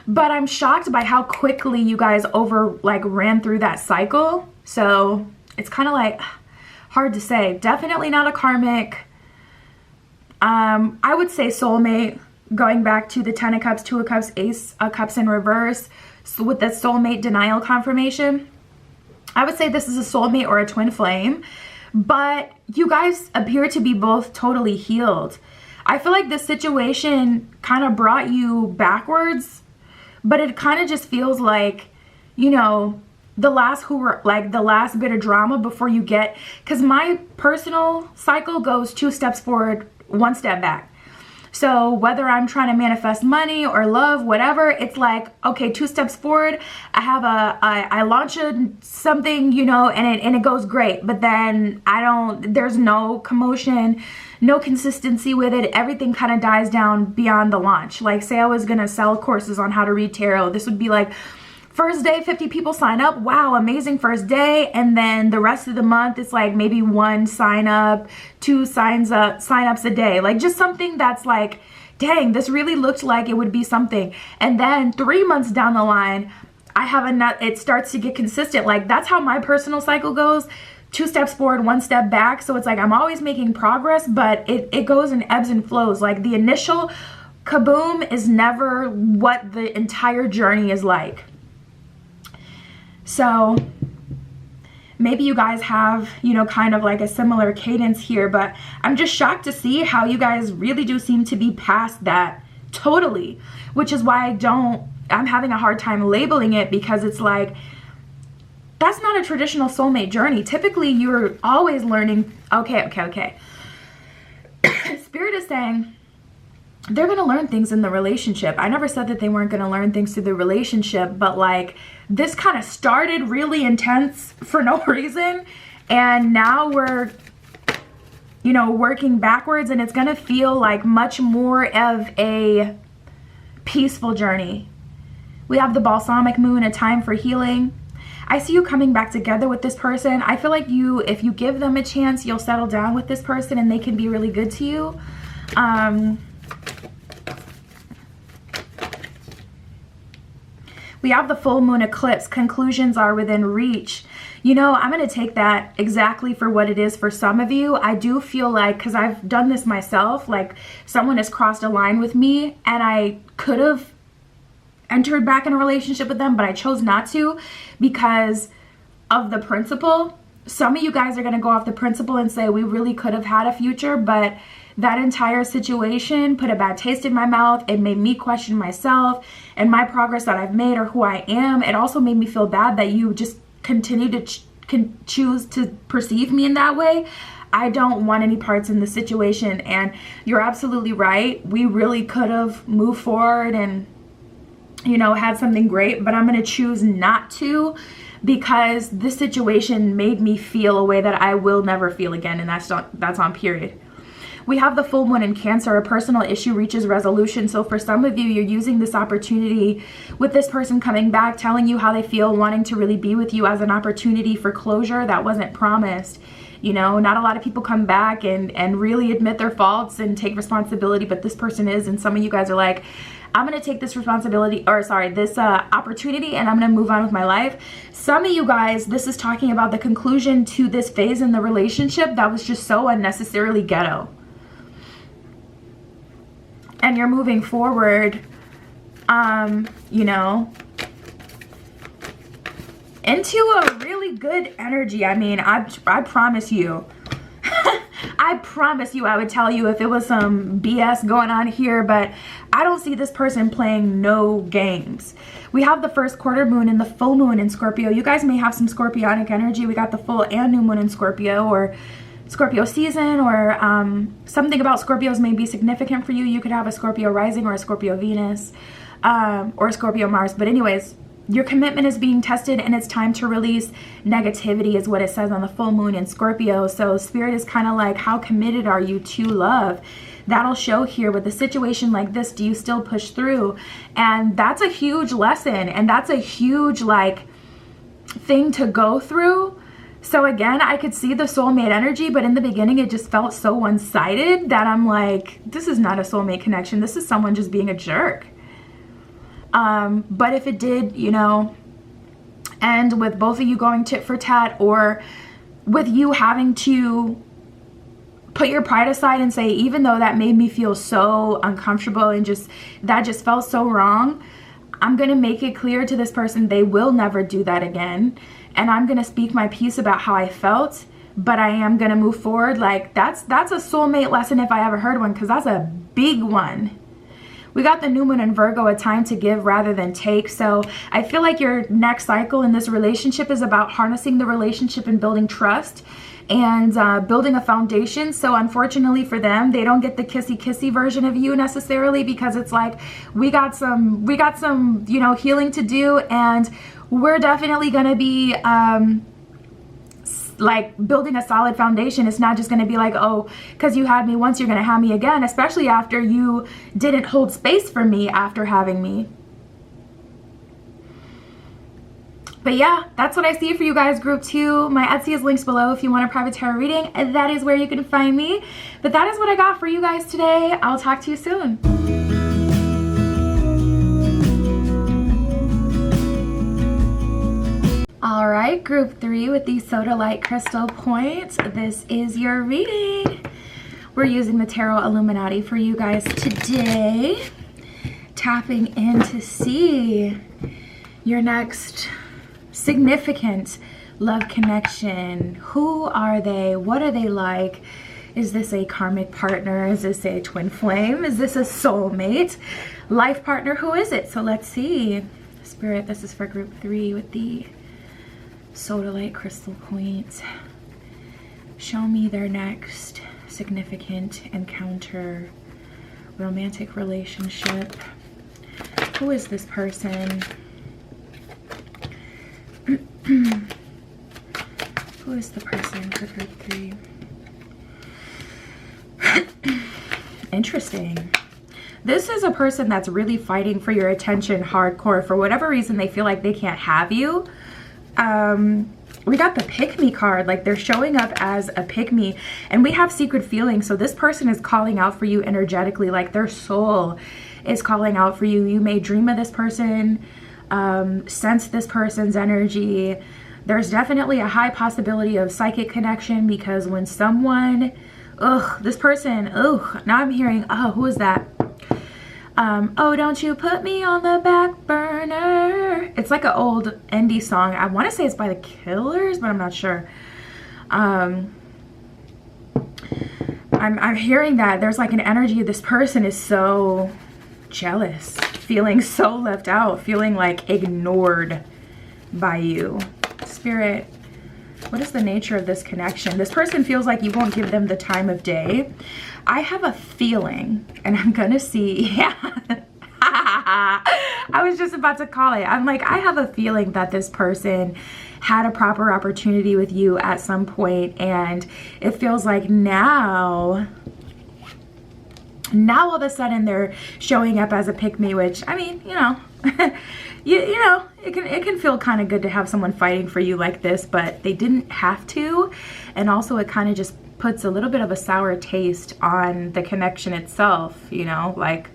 but I'm shocked by how quickly you guys ran through that cycle. So it's kind of like hard to say. Definitely not a karmic. I would say soulmate, going back to the 10 of Cups, 2 of Cups, Ace of Cups in reverse, so with the soulmate denial confirmation. I would say this is a soulmate or a twin flame, but you guys appear to be both totally healed. I feel like this situation kind of brought you backwards, but it kind of just feels like, you know, the last bit of drama before you get, because my personal cycle goes 2 steps forward, 1 step back. So whether I'm trying to manifest money or love, whatever, it's like, okay, 2 steps forward, I launch something, you know, and it goes great, but then there's no commotion, no consistency with it. Everything kind of dies down beyond the launch. Like, say I was going to sell courses on how to read tarot. This would be like, first day, 50 people sign up. Wow, amazing first day. And then the rest of the month, it's like maybe 1 sign up, 2 sign-ups a day. Like, just something that's like, dang, this really looked like it would be something. And then 3 months down the line, it starts to get consistent. Like, that's how my personal cycle goes. 2 steps forward, 1 step back. So it's like, I'm always making progress, but it goes in ebbs and flows. Like, the initial kaboom is never what the entire journey is like. So maybe you guys have, you know, kind of like a similar cadence here, but I'm just shocked to see how you guys really do seem to be past that totally, which is why I'm having a hard time labeling it, because it's like, that's not a traditional soulmate journey. Typically, you're always learning, okay. Spirit is saying, they're going to learn things in the relationship. I never said that they weren't going to learn things through the relationship, but like, this kind of started really intense for no reason. And now we're, you know, working backwards, and it's going to feel like much more of a peaceful journey. We have the balsamic moon, a time for healing. I see you coming back together with this person. I feel like if you give them a chance, you'll settle down with this person and they can be really good to you. We have the full moon eclipse. Conclusions are within reach. You know, I'm going to take that exactly for what it is for some of you. I do feel like, because I've done this myself, like someone has crossed a line with me and I could have entered back in a relationship with them, but I chose not to because of the principle. Some of you guys are going to go off the principle and say, we really could have had a future, but that entire situation put a bad taste in my mouth. It made me question myself and my progress that I've made or who I am. It also made me feel bad that you just continue to choose to perceive me in that way. I don't want any parts in the situation. And you're absolutely right. We really could have moved forward and, you know, had something great, but I'm going to choose not to, because this situation made me feel a way that I will never feel again. And that's on period. We have the full moon in Cancer. A personal issue reaches resolution. So for some of you, you're using this opportunity with this person coming back, telling you how they feel, wanting to really be with you, as an opportunity for closure that wasn't promised. You know, not a lot of people come back and really admit their faults and take responsibility, but this person is. And some of you guys are like, I'm going to take this opportunity and I'm going to move on with my life. Some of you guys, this is talking about the conclusion to this phase in the relationship that was just so unnecessarily ghetto. And you're moving forward, you know, into a really good energy. I mean, I promise you, I promise you I would tell you if it was some BS going on here, but I don't see this person playing no games. We have the first quarter moon and the full moon in Scorpio. You guys may have some scorpionic energy. We got the full and new moon in Scorpio, or Scorpio season, or something about Scorpios may be significant for you. You could have a Scorpio rising or a Scorpio Venus, or a Scorpio Mars. But anyways, your commitment is being tested and it's time to release negativity, is what it says on the full moon in Scorpio. So Spirit is kind of like, how committed are you to love? That'll show here with a situation like this. Do you still push through? And that's a huge lesson, and that's a huge like thing to go through. So again, I could see the soulmate energy, but in the beginning it just felt so one-sided that I'm like, this is not a soulmate connection. This is someone just being a jerk. But if it did, you know, end with both of you going tit for tat, or with you having to put your pride aside and say, even though that made me feel so uncomfortable and that just felt so wrong, I'm going to make it clear to this person they will never do that again. And I'm going to speak my piece about how I felt, but I am going to move forward. Like, that's a soulmate lesson if I ever heard one, because that's a big one. We got the new moon in Virgo, a time to give rather than take. So I feel like your next cycle in this relationship is about harnessing the relationship and building trust and building a foundation. So unfortunately for them, they don't get the kissy version of you necessarily, because it's like, we got some, you know, healing to do, and we're definitely going to be like building a solid foundation. It's not just going to be like, oh, because you had me once, you're going to have me again, especially after you didn't hold space for me after having me. But yeah, that's what I see for you guys, group 2. My Etsy is linked below if you want a private tarot reading, and that is where you can find me. But that is what I got for you guys today. I'll talk to you soon. All right, group 3 with the Sodalite crystal points. This is your reading. We're using the Tarot Illuminati for you guys today. Tapping in to see your next significant love connection. Who are they? What are they like? Is this a karmic partner? Is this a twin flame? Is this a soulmate? Life partner? Who is it? So let's see. Spirit, this is for group 3 with the Sodalite crystal points. Show me their next significant encounter, romantic relationship. Who is this person? Who is the person for group 3? Interesting. This is a person that's really fighting for your attention hardcore. For whatever reason, they feel like they can't have you. We got the pick me card, like they're showing up as a pick me, and we have secret feelings. So this person is calling out for you energetically, like their soul is calling out for you. You may dream of this person, sense this person's energy. There's definitely a high possibility of psychic connection, because when someone, this person, now I'm hearing, who is that? Oh, don't you put me on the back burner. It's like an old indie song. I want to say it's by the Killers, but I'm not sure. I'm hearing that there's like an energy. This person is so jealous, feeling so left out, feeling like ignored by you. Spirit, what is the nature of this connection? This person feels like you won't give them the time of day. I have a feeling, and I'm gonna see, yeah. I was just about to call it. I'm like, I have a feeling that this person had a proper opportunity with you at some point, and it feels like now all of a sudden they're showing up as a pick-me, which, I mean, you know, you know, it can feel kind of good to have someone fighting for you like this, but they didn't have to. And also it kind of just puts a little bit of a sour taste on the connection itself, you know, like,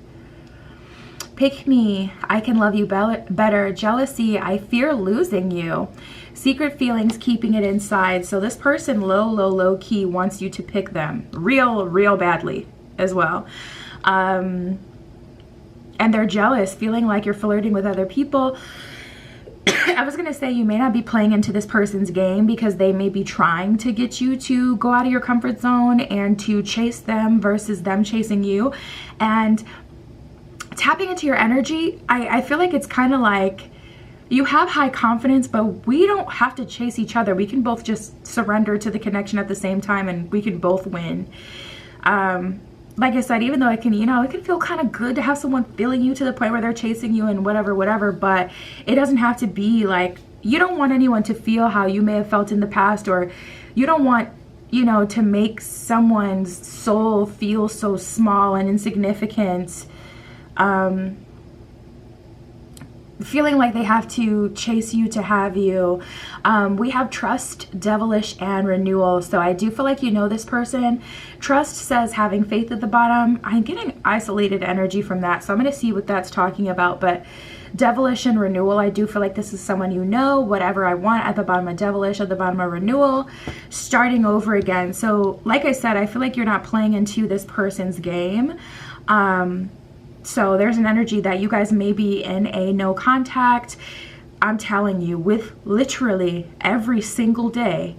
pick me, I can love you better. Jealousy, I fear losing you. Secret feelings, keeping it inside. So this person low key wants you to pick them real badly as well. And they're jealous, feeling like you're flirting with other people. I was gonna say, you may not be playing into this person's game, because they may be trying to get you to go out of your comfort zone and to chase them versus them chasing you. And tapping into your energy, I feel like it's kind of like you have high confidence, but we don't have to chase each other. We can both just surrender to the connection at the same time, and we can both win. Like I said, even though it can, you know, it can feel kind of good to have someone feeling you to the point where they're chasing you and whatever, but it doesn't have to be like, you don't want anyone to feel how you may have felt in the past, or you don't want, you know, to make someone's soul feel so small and insignificant, feeling like they have to chase you to have you. We have trust, devilish, and renewal. So I do feel like you know this person. Trust says having faith at the bottom. I'm getting isolated energy from that, so I'm going to see what that's talking about. But devilish and renewal, I do feel like this is someone you know. Whatever I want at the bottom of devilish, at the bottom of renewal, starting over again. So like I said, I feel like you're not playing into this person's game. So there's an energy that you guys may be in a no contact. I'm telling you, with literally every single day,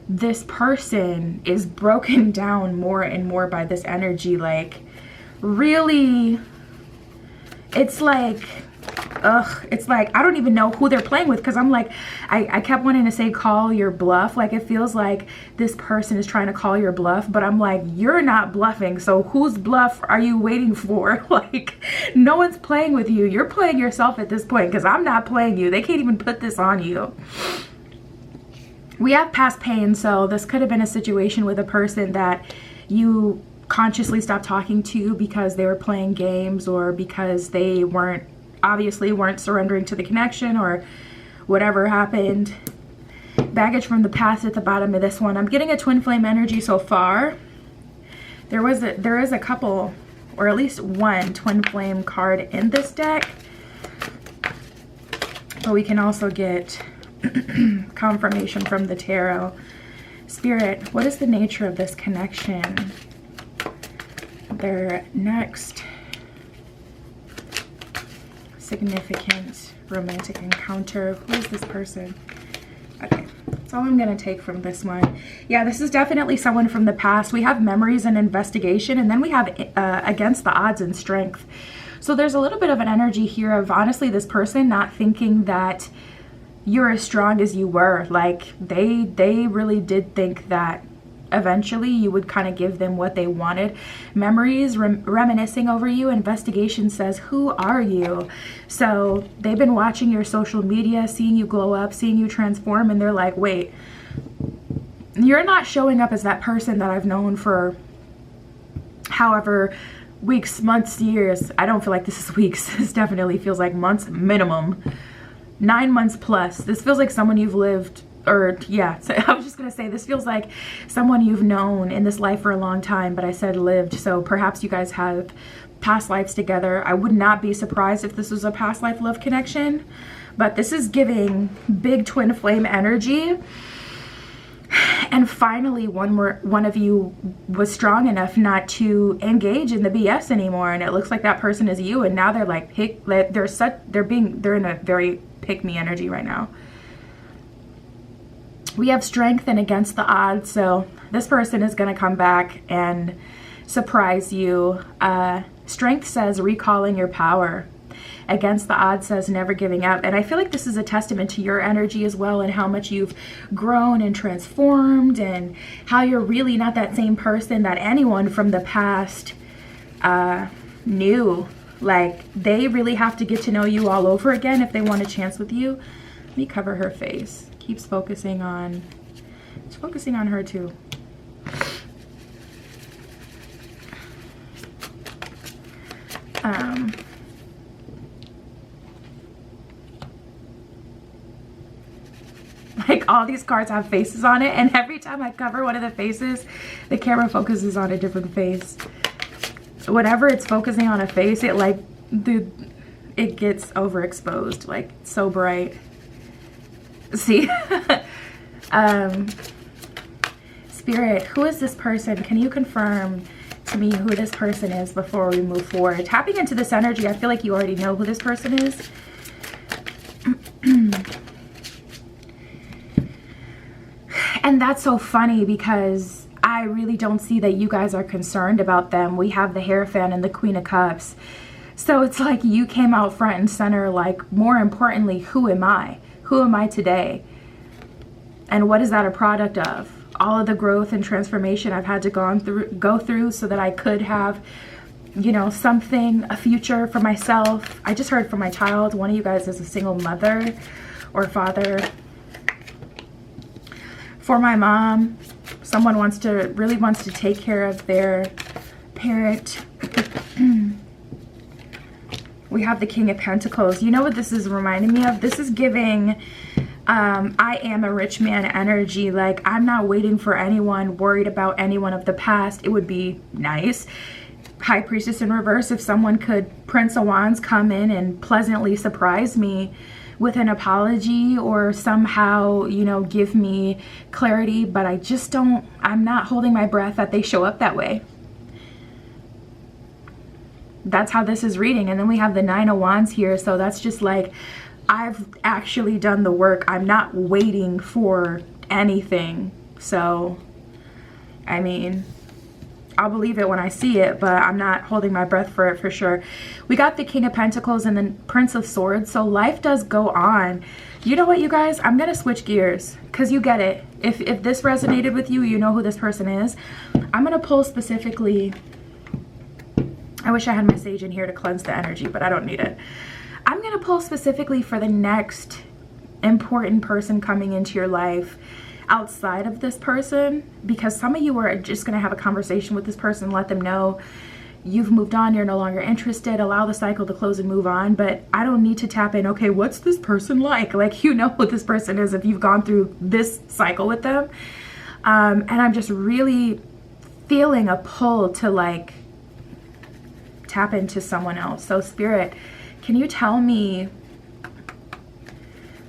this person is broken down more and more by this energy. Like, really It's like, ugh, it's like, I don't even know who they're playing with, because I'm like, I kept wanting to say call your bluff. Like, it feels like this person is trying to call your bluff, but I'm like, you're not bluffing, so whose bluff are you waiting for? Like, no one's playing with you. You're playing yourself at this point, because I'm not playing you. They can't even put this on you. We have past pain, so this could have been a situation with a person that you consciously stopped talking to because they were playing games, or because they obviously weren't surrendering to the connection, or whatever happened. Baggage from the past at the bottom of this one. I'm getting a twin flame energy so far. There is a couple, or at least one twin flame card in this deck, but we can also get confirmation from the tarot. Spirit, what is the nature of this connection? Their next significant romantic encounter. Who is this person? Okay, that's all I'm gonna take from this one. Yeah, this is definitely someone from the past. We have memories and investigation, and then we have against the odds and strength. So there's a little bit of an energy here of, honestly, this person not thinking that you're as strong as you were. Like, they really did think that eventually you would kind of give them what they wanted. Memories reminiscing over you. Investigation says, who are you? So they've been watching your social media, seeing you glow up, seeing you transform, and they're like, wait, you're not showing up as that person that I've known for however weeks, months, years. I don't feel like this is weeks. This definitely feels like months minimum. 9 months plus. This feels like someone you've lived, or yeah, so I was just gonna say, this feels like someone you've known in this life for a long time, but I said lived, so perhaps you guys have past lives together. I would not be surprised if this was a past life love connection, but this is giving big twin flame energy. And finally, one of you was strong enough not to engage in the BS anymore, and it looks like that person is you. And now they're like, they're in a very pick me energy right now. We have strength and against the odds, so this person is going to come back and surprise you. Strength says recalling your power. Against the odds says never giving up. And I feel like this is a testament to your energy as well, and how much you've grown and transformed, and how you're really not that same person that anyone from the past knew. Like, they really have to get to know you all over again if they want a chance with you. Let me cover her face. Keeps focusing on, it's focusing on her too. Like, all these cards have faces on it, and every time I cover one of the faces, the camera focuses on a different face. Whenever it's focusing on a face, it like, it gets overexposed, like so bright. See? Spirit, who is this person? Can you confirm to me who this person is before we move forward? Tapping into this energy, I feel like you already know who this person is. And that's so funny, because I really don't see that you guys are concerned about them. We have the Hierophant and the Queen of Cups. So it's like you came out front and center, like, more importantly, who am I? Who am I today? And what is that a product of? All of the growth and transformation I've had to go through so that I could have, you know, something, a future for myself. I just heard from my child. One of you guys is a single mother or father. For my mom, someone really wants to take care of their parent. We have the King of Pentacles. You know what this is reminding me of? This is giving I am a rich man energy. Like, I'm not waiting for anyone, worried about anyone of the past. It would be nice. High Priestess in reverse, if someone could, Prince of Wands, come in and pleasantly surprise me with an apology, or somehow, you know, give me clarity, but I'm not holding my breath that they show up that way. That's how this is reading. And then we have the Nine of Wands here, so that's just like, I've actually done the work. I'm not waiting for anything. So, I mean, I'll believe it when I see it, but I'm not holding my breath for it for sure. We got the King of Pentacles and then Prince of Swords. So life does go on. You know what, you guys? I'm going to switch gears because you get it. If this resonated with you, you know who this person is. I'm going to pull specifically. I wish I had my sage in here to cleanse the energy, but I don't need it. I'm going to pull specifically for the next important person coming into your life outside of this person, because some of you are just going to have a conversation with this person, let them know you've moved on, you're no longer interested, allow the cycle to close and move on. But I don't need to tap in, okay, what's this person like you know what this person is if you've gone through this cycle with them. And I'm just really feeling a pull to like tap into someone else. So Spirit, can you tell me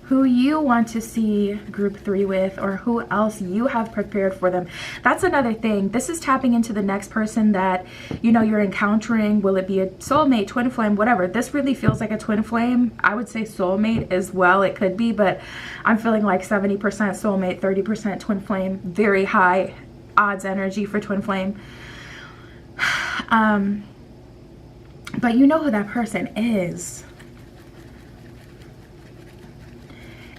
who you want to see group 3 with, or who else you have prepared for them? That's another thing. This is tapping into the next person that, you know, you're encountering. Will it be a soulmate, twin flame, whatever? This really feels like a twin flame. I would say soulmate as well. It could be, but I'm feeling like 70% soulmate, 30% twin flame. Very high odds energy for twin flame. But you know who that person is.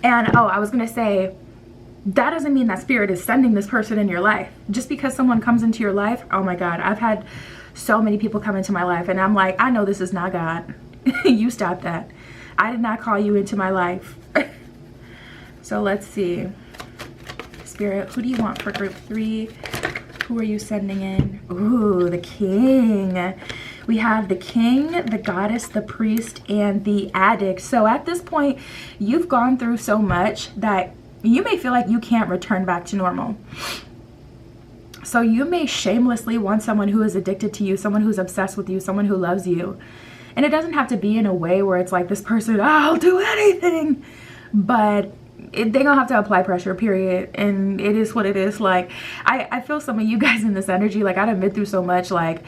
And, oh, I was going to say, that doesn't mean that Spirit is sending this person in your life. Just because someone comes into your life, oh my God, I've had so many people come into my life and I'm like, I know this is not God. You stop that. I did not call you into my life. So let's see. Spirit, who do you want for group 3? Who are you sending in? Ooh, the King. We have the King, the Goddess, the Priest, and the Addict. So at this point, you've gone through so much that you may feel like you can't return back to normal. So you may shamelessly want someone who is addicted to you, someone who's obsessed with you, someone who loves you. And it doesn't have to be in a way where it's like this person, I'll do anything. But they're gonna have to apply pressure, period. And it is what it is. Like, I feel some of you guys in this energy, like I've been through so much, like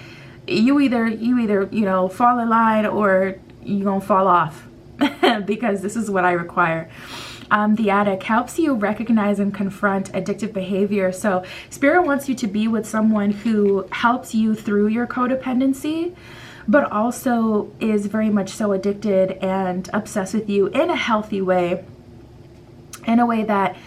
you either, you know, fall in line or you gonna fall off because this is what I require. The Addict helps you recognize and confront addictive behavior. So Spirit wants you to be with someone who helps you through your codependency, but also is very much so addicted and obsessed with you in a healthy way, in a way that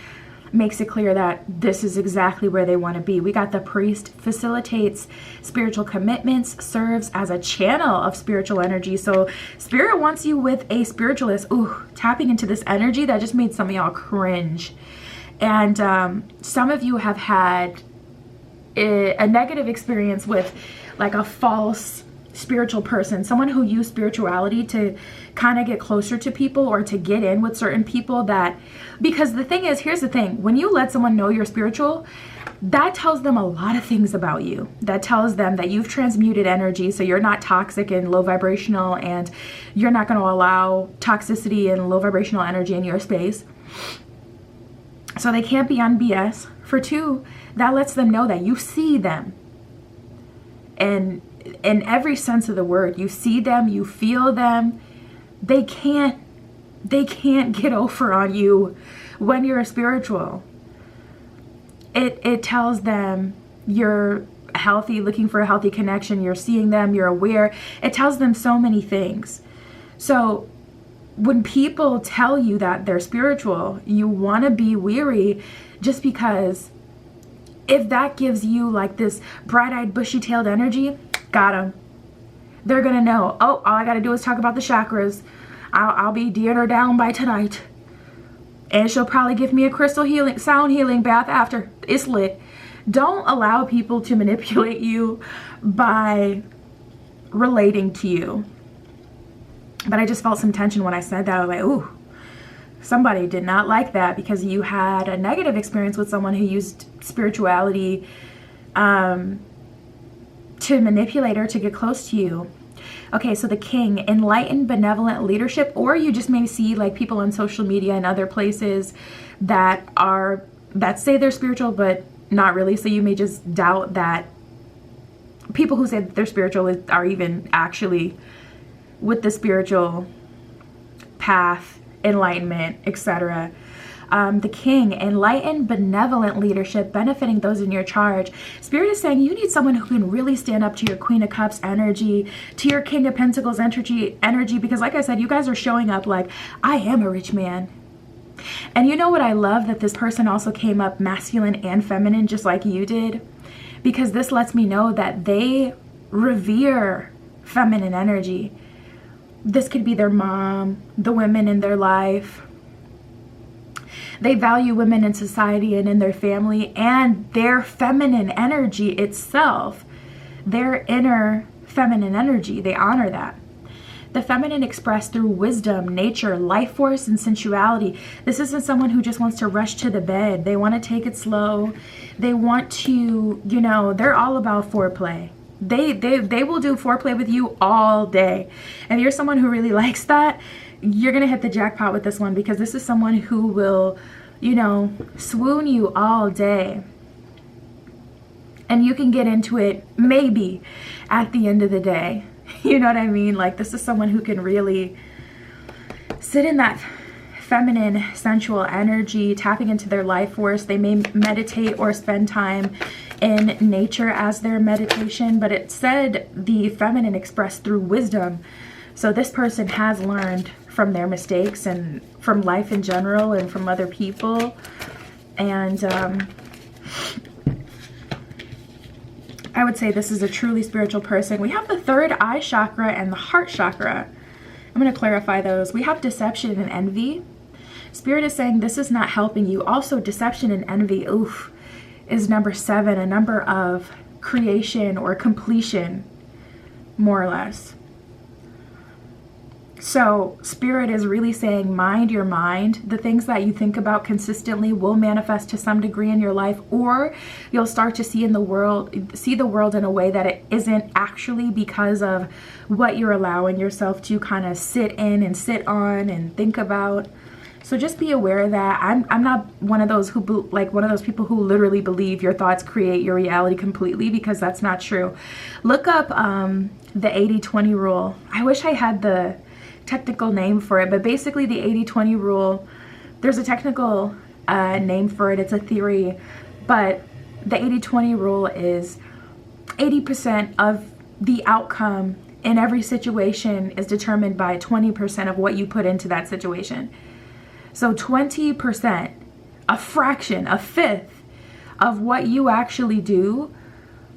makes it clear that this is exactly where they want to be. We got the Priest, facilitates spiritual commitments, serves as a channel of spiritual energy. So Spirit wants you with a spiritualist. Ooh, tapping into this energy that just made some of y'all cringe. And some of you have had a negative experience with like a false spiritual person, someone who used spirituality to kind of get closer to people or to get in with certain people. That, because the thing is, here's the thing, when you let someone know you're spiritual, that tells them a lot of things about you. That tells them that you've transmuted energy, so you're not toxic and low vibrational, and you're not going to allow toxicity and low vibrational energy in your space. So they can't be on BS. For 2, that lets them know that you see them. And in every sense of the word, you see them, you feel them. They can't get over on you when you're a spiritual. It tells them you're healthy, looking for a healthy connection. You're seeing them, you're aware. It tells them so many things. So when people tell you that they're spiritual, you want to be weary, just because if that gives you like this bright-eyed, bushy-tailed energy, got them. They're gonna know, oh, all I gotta do is talk about the chakras. I'll be dearing her down by tonight, and she'll probably give me a crystal healing, sound healing bath after. It's lit. Don't allow people to manipulate you by relating to you. But I just felt some tension when I said that. I was like, ooh, somebody did not like that because you had a negative experience with someone who used spirituality to manipulate her to get close to you. Okay, so the King, enlightened, benevolent leadership, or you just may see like people on social media and other places that say they're spiritual but not really. So you may just doubt that people who say that they're spiritual are even actually with the spiritual path, enlightenment, etc. the king, enlightened, benevolent leadership, benefiting those in your charge. Spirit is saying you need someone who can really stand up to your Queen of Cups energy, to your King of Pentacles energy, because like I said, you guys are showing up like, I am a rich man. And you know what I love? That this person also came up masculine and feminine, just like you did, because this lets me know that they revere feminine energy. This could be their mom, the women in their life. They value women in society and in their family, and their feminine energy itself, their inner feminine energy. They honor that. The feminine expressed through wisdom, nature, life force, and sensuality. This isn't someone who just wants to rush to the bed. They want to take it slow. They want to, you know, they're all about foreplay. They will do foreplay with you all day. And if you're someone who really likes that, you're going to hit the jackpot with this one, because this is someone who will, you know, swoon you all day. And you can get into it maybe at the end of the day. You know what I mean? Like, this is someone who can really sit in that feminine, sensual energy, tapping into their life force. They may meditate or spend time in nature as their meditation, but it said the feminine expressed through wisdom. So this person has learned from their mistakes and from life in general and from other people. And I would say this is a truly spiritual person. We have the third eye chakra and the heart chakra. I'm going to clarify those. We have deception and envy. Spirit is saying this is not helping you. Also, deception and envy, oof, is number 7, a number of creation or completion, more or less. So Spirit is really saying, mind your mind. The things that you think about consistently will manifest to some degree in your life, or you'll start to see the world in a way that it isn't actually, because of what you're allowing yourself to kind of sit in and sit on and think about. So just be aware of that. I'm not one of those people who literally believe your thoughts create your reality completely, because that's not true. Look up the 80-20 rule. I wish I had the technical name for it, but basically the 80-20 rule, there's a technical name for it. It's a theory, but the 80-20 rule is 80% of the outcome in every situation is determined by 20% of what you put into that situation. So 20%, a fraction, a fifth of what you actually do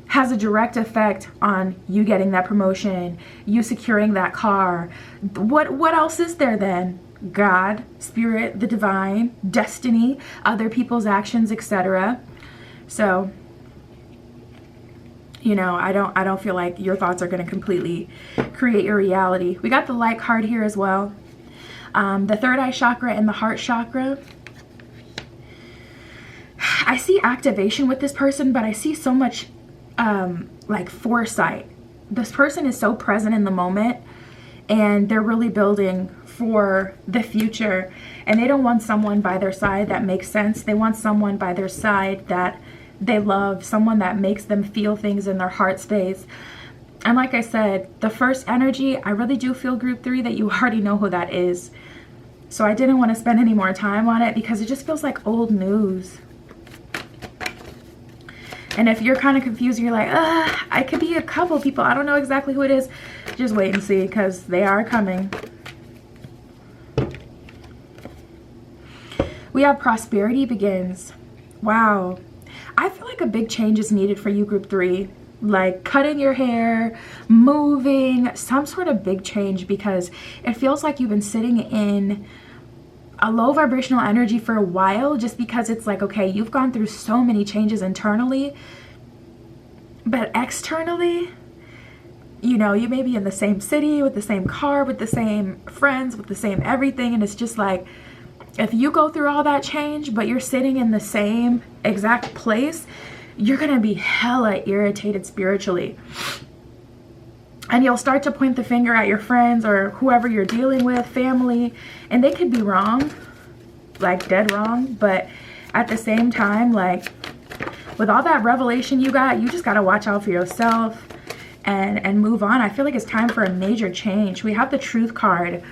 has a direct effect on you getting that promotion, you securing that car. What else is there then? God, Spirit, the divine, destiny, other people's actions, etc. So, you know, I don't feel like your thoughts are going to completely create your reality. We got the light card here as well. The third eye chakra and the heart chakra. I see activation with this person, but I see so much like foresight. This person is so present in the moment, and they're really building for the future, and they don't want someone by their side that makes sense. They want someone by their side that they love, someone that makes them feel things in their heart space. And like I said, the first energy, I really do feel group 3 that you already know who that is. So I didn't want to spend any more time on it, because it just feels like old news. And if you're kind of confused, you're like, I could be a couple people, I don't know exactly who it is, just wait and see, because they are coming. We have prosperity begins. Wow. I feel like a big change is needed for you, group 3. Like cutting your hair, moving, some sort of big change, because it feels like you've been sitting in a low vibrational energy for a while, just because it's like, okay, you've gone through so many changes internally, but externally, you know, you may be in the same city, with the same car, with the same friends, with the same everything, and it's just like, if you go through all that change, but you're sitting in the same exact place, you're gonna be hella irritated spiritually. And you'll start to point the finger at your friends or whoever you're dealing with, family, and they could be wrong, like dead wrong. But at the same time, like with all that revelation you got, you just got to watch out for yourself and move on. I feel like it's time for a major change. We have the Truth card.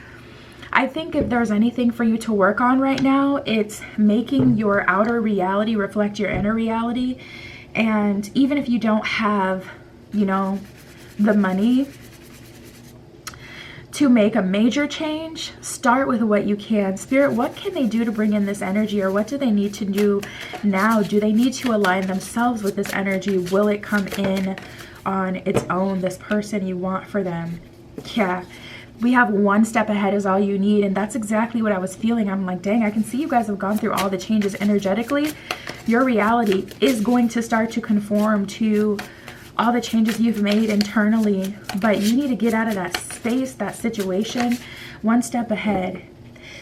I think if there's anything for you to work on right now, it's making your outer reality reflect your inner reality. And even if you don't have, you know, the money to make a major change, start with what you can. Spirit, what can they do to bring in this energy, or what do they need to do now? Do they need to align themselves with this energy? Will it come in on its own, this person you want for them? Yeah, we have one step ahead is all you need, and that's exactly what I was feeling. I'm like, dang, I can see you guys have gone through all the changes energetically. Your reality is going to start to conform to all the changes you've made internally, but you need to get out of that space, that situation, one step ahead.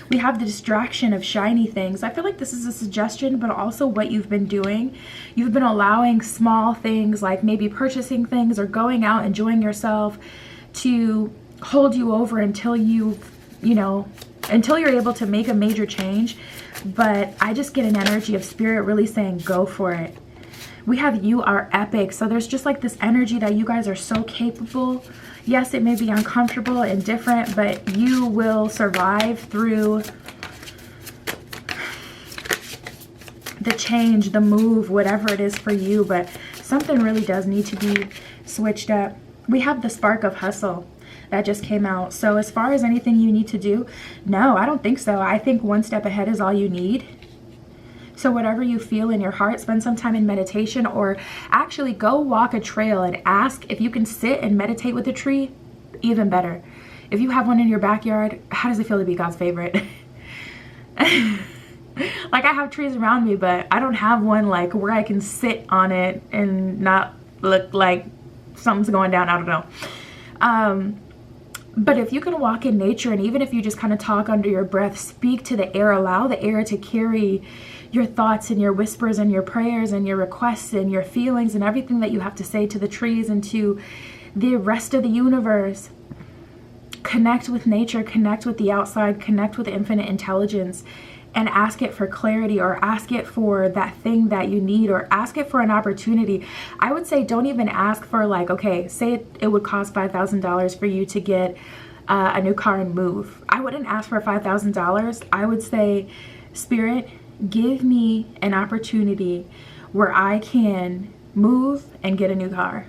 We have the distraction of shiny things. I feel like this is a suggestion, but also what you've been doing. You've been allowing small things like maybe purchasing things or going out, enjoying yourself, to hold you over until until you're able to make a major change. But I just get an energy of spirit really saying, go for it. We have you are epic. So there's just like this energy that you guys are so capable. Yes, it may be uncomfortable and different, but you will survive through the change, the move, whatever it is for you. But something really does need to be switched up. We have the spark of hustle that just came out. So as far as anything you need to do, no, I don't think so. I think one step ahead is all you need. So whatever you feel in your heart, spend some time in meditation, or actually go walk a trail and ask if you can sit and meditate with a tree. Even better. If you have one in your backyard, how does it feel to be God's favorite? Like, I have trees around me, but I don't have one like where I can sit on it and not look like something's going down. I don't know. But if you can walk in nature, and even if you just kind of talk under your breath, speak to the air, allow the air to carry your thoughts and your whispers and your prayers and your requests and your feelings and everything that you have to say to the trees and to the rest of the universe. Connect with nature, connect with the outside, connect with infinite intelligence, and ask it for clarity, or ask it for that thing that you need, or ask it for an opportunity. I would say don't even ask for, like, okay, say it would cost $5,000 for you to get a new car and move. I wouldn't ask for $5,000. I would say, Spirit, give me an opportunity where I can move and get a new car.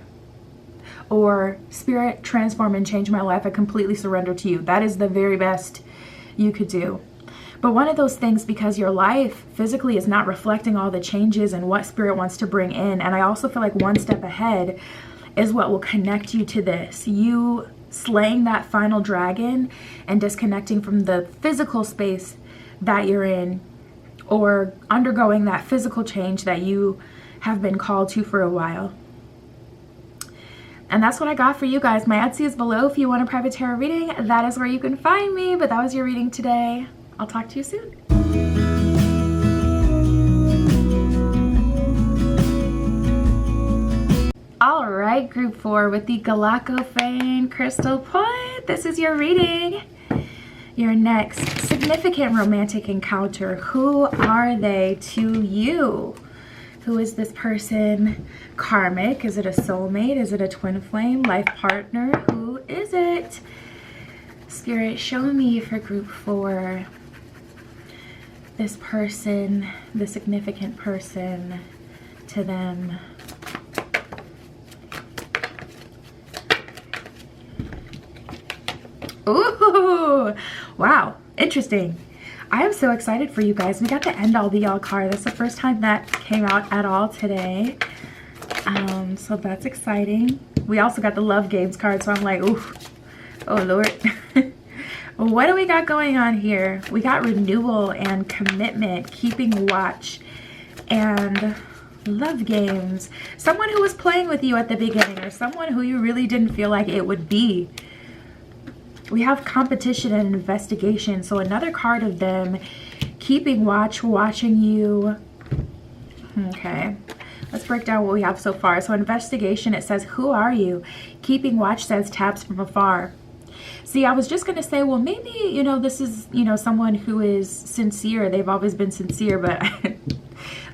Or, Spirit, transform and change my life. I completely surrender to you. That is the very best you could do. But one of those things, because your life physically is not reflecting all the changes and what Spirit wants to bring in. And I also feel like one step ahead is what will connect you to this. You slaying that final dragon and disconnecting from the physical space that you're in, or undergoing that physical change that you have been called to for a while. And that's what I got for you guys. My Etsy is below if you want a private tarot reading. That is where you can find me. But that was your reading today. I'll talk to you soon. All right, group 4 with the Galactophane Crystal Point. This is your reading. Your next significant romantic encounter. Who are they to you? Who is this person? Karmic? Is it a soulmate? Is it a twin flame? Life partner? Who is it? Spirit, show me for group 4. This person, the significant person to them. Ooh, wow, interesting. I am so excited for you guys. We got the end all be all card. That's the first time that came out at all today. So that's exciting. We also got the love games card, so I'm like, ooh, oh Lord. What do we got going on here? We got renewal and commitment, keeping watch, and love games. Someone who was playing with you at the beginning, or someone who you really didn't feel like it would be. We have competition and investigation. So another card of them keeping watch, watching you. Okay, let's break down what we have so far. So investigation, it says, who are you? Keeping watch says taps from afar. See, I was just going to say, well, maybe, you know, this is, you know, someone who is sincere. They've always been sincere, but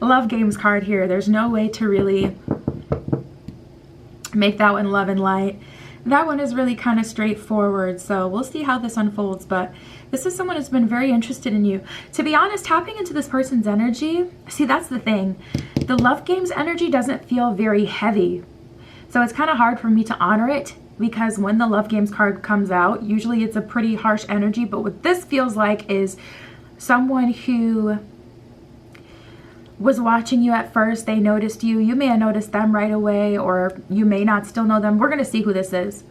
love games card here. There's no way to really make that one love and light. That one is really kind of straightforward, so we'll see how this unfolds, but this is someone who's been very interested in you. To be honest, tapping into this person's energy, see, that's the thing. The love games energy doesn't feel very heavy, so it's kind of hard for me to honor it, because when the love games card comes out, usually it's a pretty harsh energy, but what this feels like is someone who was watching you at first, they noticed you, you may have noticed them right away, or you may not still know them. We're going to see who this is.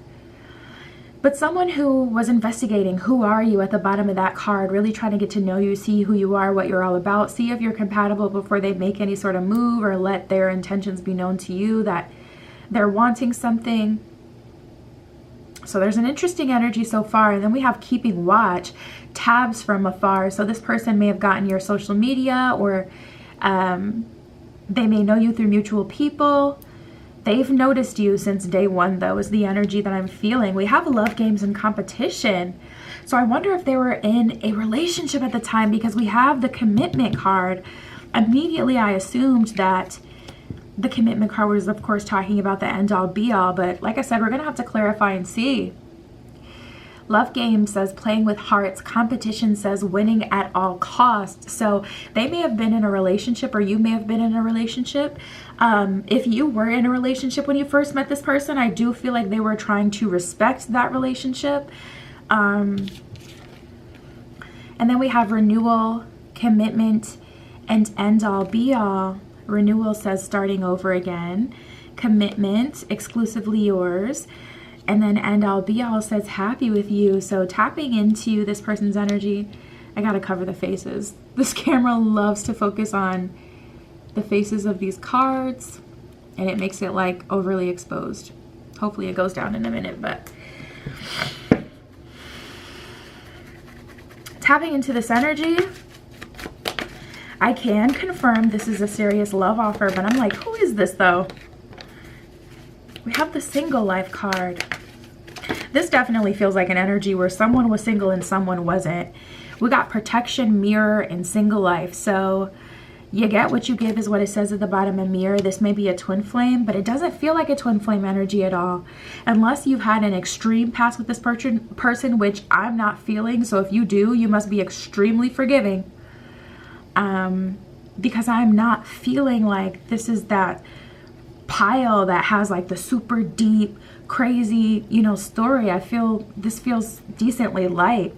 But someone who was investigating, who are you at the bottom of that card, really trying to get to know you, see who you are, what you're all about, see if you're compatible before they make any sort of move or let their intentions be known to you that they're wanting something. So there's an interesting energy so far. And then we have keeping watch, tabs from afar. So this person may have gotten your social media, or they may know you through mutual people. They've noticed you since day one, though, is the energy that I'm feeling. We have love games and competition. So I wonder if they were in a relationship at the time, because we have the commitment card. Immediately, I assumed that the commitment card was, of course, talking about the end all be all. But like I said, we're going to have to clarify and see. Love game says playing with hearts. Competition says winning at all costs. So they may have been in a relationship, or you may have been in a relationship. If you were in a relationship when you first met this person, I do feel like they were trying to respect that relationship. And then we have renewal, commitment, and end all be all. Renewal says starting over again. Commitment, exclusively yours. And then end all be all says happy with you. So tapping into this person's energy. I gotta cover the faces. This camera loves to focus on the faces of these cards, and it makes it like overly exposed. Hopefully it goes down in a minute, but tapping into this energy, I can confirm this is a serious love offer, but I'm like, who is this though? We have the single life card. This definitely feels like an energy where someone was single and someone wasn't. We got protection, mirror, and single life. So you get what you give is what it says at the bottom of mirror. This may be a twin flame, but it doesn't feel like a twin flame energy at all. Unless you've had an extreme past with this person, which I'm not feeling. So if you do, you must be extremely forgiving. Because I'm not feeling like this is that pile that has like the super deep, crazy, you know, story. I feel this feels decently light.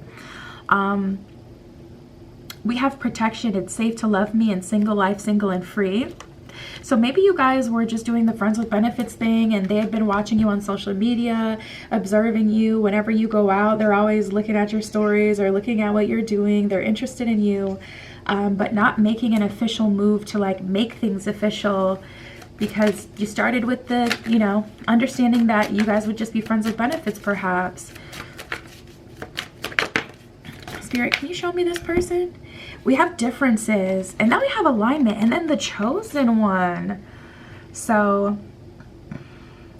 We have protection. It's safe to love me, and single life, single and free. So maybe you guys were just doing the friends with benefits thing, and they had been watching you on social media, observing you. Whenever you go out, they're always looking at your stories or looking at what you're doing. They're interested in you, but not making an official move to like make things official, because you started with the, you know, understanding that you guys would just be friends with benefits perhaps. Spirit, can you show me this person? We have differences, and now we have alignment, and then the chosen one. So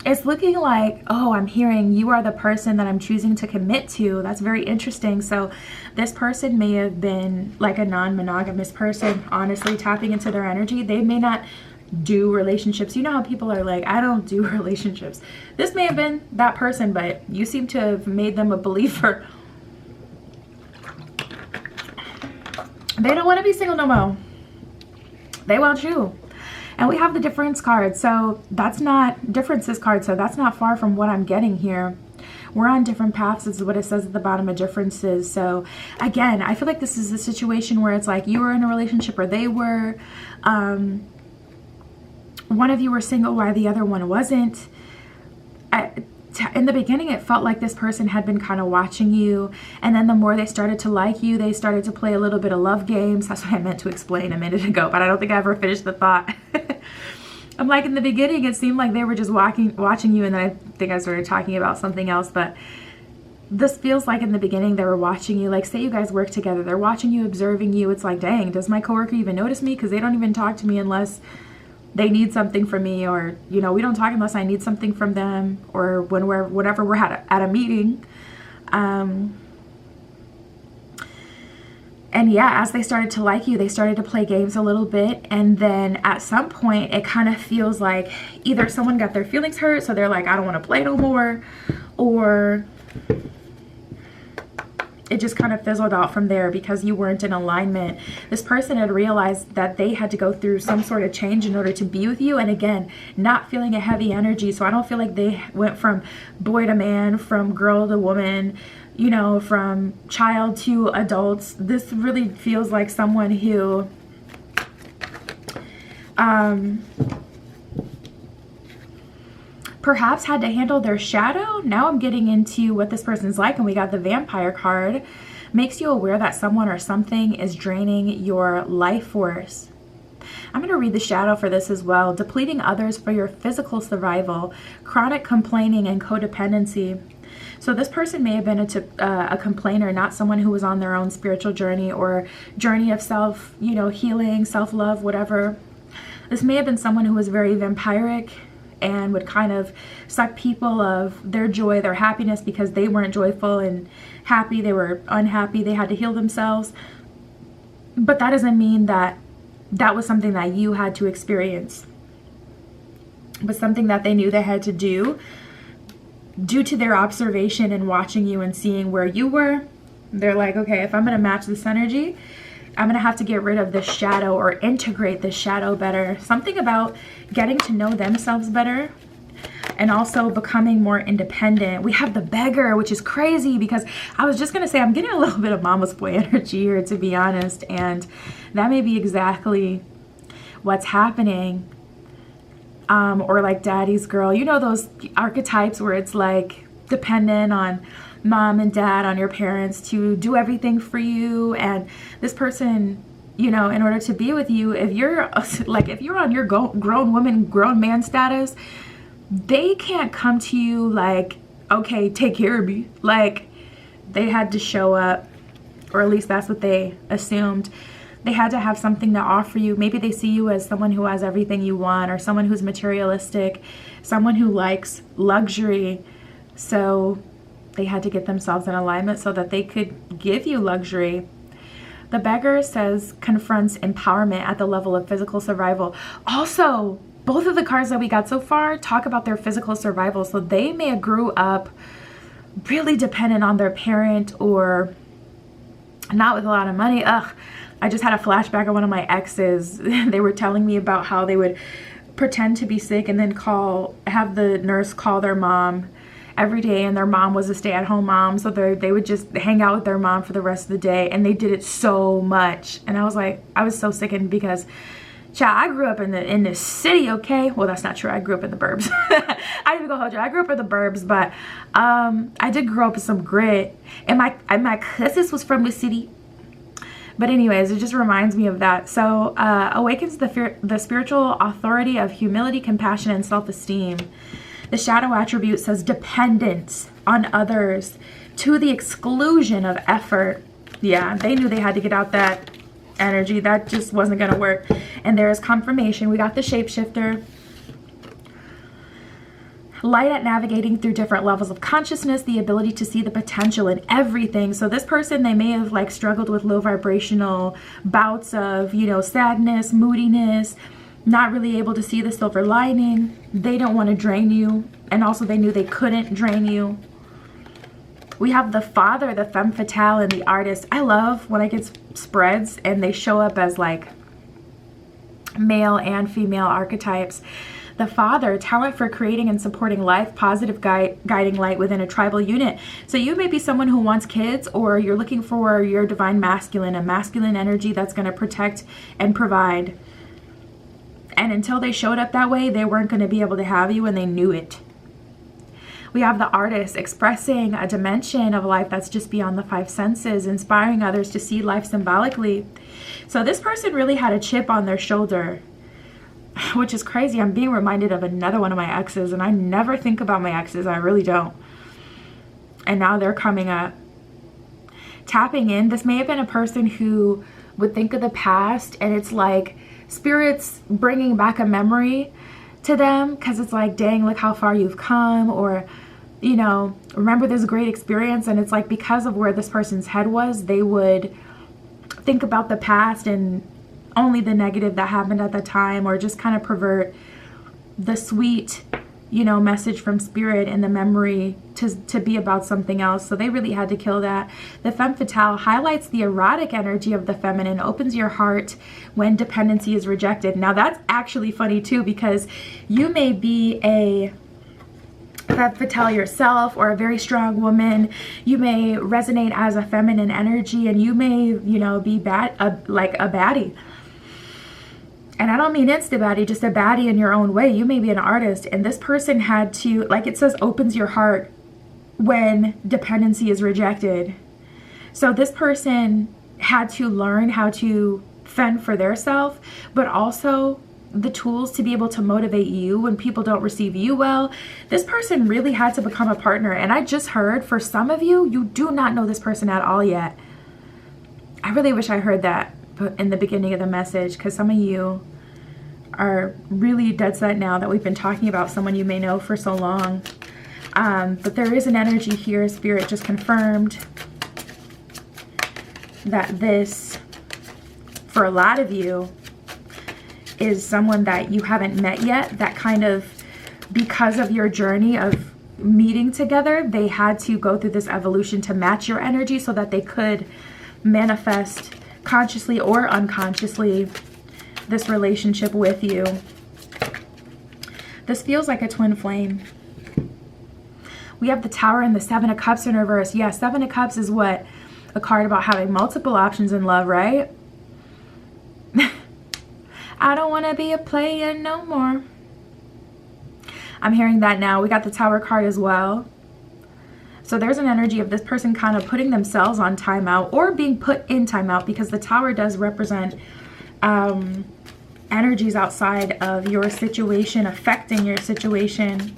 it's looking like, oh, I'm hearing you are the person that I'm choosing to commit to. That's very interesting. So this person may have been like a non-monogamous person, honestly, tapping into their energy. They may not do relationships. You know how people are like, I don't do relationships. This may have been that person, but you seem to have made them a believer. They don't want to be single no more. They want you. And we have the difference card. So that's not differences card. So that's not far from what I'm getting here. We're on different paths. This is what it says at the bottom of differences. So again, I feel like this is a situation where it's like you were in a relationship, or they were. One of you were single while the other one wasn't. In the beginning, it felt like this person had been kind of watching you, and then the more they started to like you, they started to play a little bit of love games. That's what I meant to explain a minute ago, but I don't think I ever finished the thought. I'm like, in the beginning, it seemed like they were just watching you, and then I think I started talking about something else, but this feels like in the beginning they were watching you. Like, say you guys work together, they're watching you, observing you. It's like, dang, does my coworker even notice me? Because they don't even talk to me unless they need something from me, or, you know, we don't talk unless I need something from them, or whenever we're at a meeting. And yeah, as they started to like you, they started to play games a little bit. And then at some point, it kind of feels like either someone got their feelings hurt, so they're like, I don't want to play no more, or it just kind of fizzled out from there because you weren't in alignment. This person had realized that they had to go through some sort of change in order to be with you. And again, not feeling a heavy energy. So I don't feel like they went from boy to man, from girl to woman, you know, from child to adults. This really feels like someone who perhaps had to handle their shadow. Now I'm getting into what this person's like, and we got the Vampire card. Makes you aware that someone or something is draining your life force. I'm going to read the shadow for this as well. Depleting others for your physical survival, chronic complaining, and codependency. So this person may have been a complainer, not someone who was on their own spiritual journey or journey of self, you know, healing, self-love, whatever. This may have been someone who was very vampiric and would kind of suck people of their joy, their happiness, because they weren't joyful and happy. They were unhappy. They had to heal themselves. But that doesn't mean that that was something that you had to experience, but something that they knew they had to do due to their observation and watching you and seeing where you were. They're like, okay, if I'm going to match this energy, I'm going to have to get rid of this shadow or integrate this shadow better. Something about getting to know themselves better and also becoming more independent. We have the Beggar, which is crazy because I was just going to say I'm getting a little bit of mama's boy energy here, to be honest. And that may be exactly what's happening. Or like daddy's girl. You know those archetypes where it's like dependent on mom and dad, on your parents to do everything for you. And this person, you know, in order to be with you, if you're on your grown woman, grown man status, they can't come to you like, okay, take care of me. Like, they had to show up, or at least that's what they assumed. They had to have something to offer you. Maybe they see you as someone who has everything you want, or someone who's materialistic, someone who likes luxury. So they had to get themselves in alignment so that they could give you luxury. The Beggar says confronts empowerment at the level of physical survival. Also, both of the cards that we got so far talk about their physical survival. So they may have grew up really dependent on their parent or not with a lot of money. I just had a flashback of one of my exes. They were telling me about how they would pretend to be sick and then have the nurse call their mom every day, and their mom was a stay-at-home mom, so they would just hang out with their mom for the rest of the day, and they did it so much. And I was like, I was so sickened because, child, I grew up in the city, okay? Well, that's not true. I grew up in the burbs. I didn't go hold you. I grew up in the burbs, but I did grow up with some grit, and my cousins was from the city. But anyways, it just reminds me of that. So awakens the spiritual authority of humility, compassion, and self-esteem. The shadow attribute says dependence on others to the exclusion of effort. Yeah, they knew they had to get out that energy. That just wasn't going to work. And there is confirmation. We got the shapeshifter. Light at navigating through different levels of consciousness, the ability to see the potential in everything. So this person, they may have like struggled with low vibrational bouts of, you know, sadness, moodiness, not really able to see the silver lining. They don't want to drain you. And also they knew they couldn't drain you. We have the Father, the femme fatale, and the Artist. I love when I get spreads and they show up as like male and female archetypes. The Father, talent for creating and supporting life, positive guiding light within a tribal unit. So you may be someone who wants kids, or you're looking for your divine masculine, a masculine energy that's going to protect and provide. And until they showed up that way, they weren't going to be able to have you, and they knew it. We have the Artist, expressing a dimension of life that's just beyond the five senses, inspiring others to see life symbolically. So this person really had a chip on their shoulder, which is crazy. I'm being reminded of another one of my exes, and I never think about my exes. I really don't. And now they're coming up. Tapping in. This may have been a person who would think of the past, and it's like spirits bringing back a memory to them, because it's like, dang, look how far you've come, or, you know, remember this great experience. And it's like, because of where this person's head was, they would think about the past and only the negative that happened at the time, or just kind of pervert the sweet message from spirit in the memory to be about something else. So they really had to kill that. The femme fatale highlights the erotic energy of the feminine, opens your heart when dependency is rejected. Now that's actually funny too, because you may be a femme fatale yourself, or a very strong woman. You may resonate as a feminine energy, and you may, be like a baddie. And I don't mean insta baddie, just a baddie in your own way. You may be an artist, and this person had to, like it says, opens your heart when dependency is rejected. So this person had to learn how to fend for their self, but also the tools to be able to motivate you when people don't receive you well. This person really had to become a partner. And I just heard, for some of you, you do not know this person at all yet. I really wish I heard that in the beginning of the message, because some of you are really dead set now that we've been talking about someone you may know for so long. But there is an energy here. Spirit just confirmed that this, for a lot of you, is someone that you haven't met yet, that kind of, because of your journey of meeting together, they had to go through this evolution to match your energy so that they could manifest consciously or unconsciously this relationship with you. This feels like a twin flame. We have the Tower and the Seven of Cups in reverse. Yeah, Seven of Cups is what? A card about having multiple options in love, right? I don't want to be a player no more. I'm hearing that now. We got the Tower card as well. So there's an energy of this person kind of putting themselves on timeout, or being put in timeout, because the Tower does represent energies outside of your situation, affecting your situation.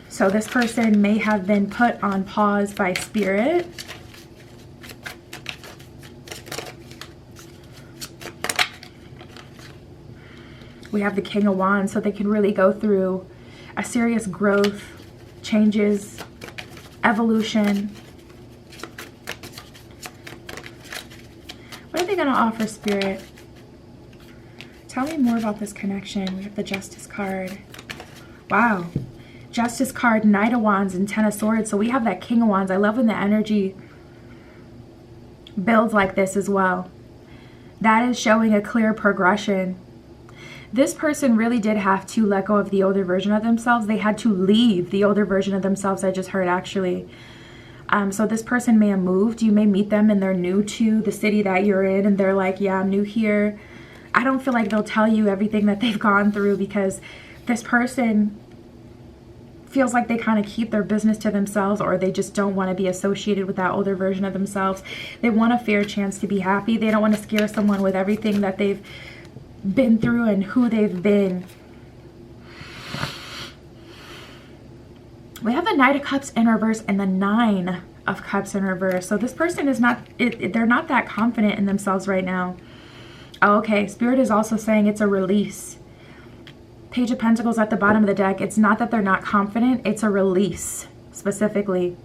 So this person may have been put on pause by spirit. We have the King of Wands, so they can really go through a serious growth, changes, evolution. What are they going to offer, Spirit? Tell me more about this connection. We have the Justice card. Wow. Justice card, Knight of Wands, and Ten of Swords. So we have that King of Wands. I love when the energy builds like this as well. That is showing a clear progression. This person really did have to let go of the older version of themselves. They had to leave the older version of themselves, I just heard, actually. So this person may have moved. You may meet them and they're new to the city that you're in, and they're like, yeah, I'm new here. I don't feel like they'll tell you everything that they've gone through, because this person feels like they kind of keep their business to themselves, or they just don't want to be associated with that older version of themselves. They want a fair chance to be happy. They don't want to scare someone with everything that they've been through and who they've been. We have the Knight of Cups in reverse and the Nine of Cups in reverse. So this person is not, they're not that confident in themselves right now. Oh, okay, Spirit is also saying it's a release. Page of Pentacles at the bottom of the deck. It's not that they're not confident, it's a release, specifically.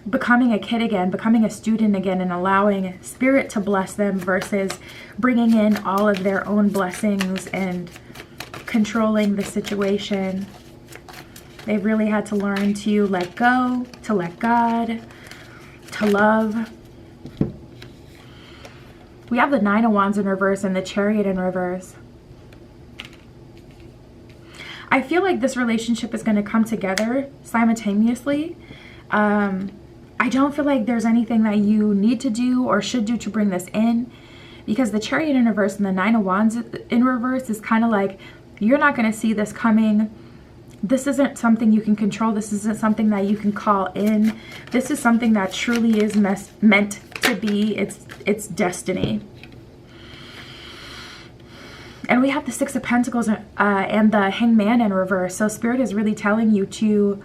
Becoming a kid again, becoming a student again, and allowing Spirit to bless them versus bringing in all of their own blessings and controlling the situation. They've really had to learn to let go, to let God, to love. We have the Nine of Wands in reverse and the Chariot in reverse. I feel like this relationship is going to come together simultaneously. I don't feel like there's anything that you need to do or should do to bring this in, because the Chariot in reverse and the Nine of Wands in reverse is kind of like, you're not going to see this coming. This isn't something you can control. This isn't something that you can call in. This is something that truly is meant to be. It's destiny. And we have the Six of Pentacles and the Hangman in reverse. So Spirit is really telling you to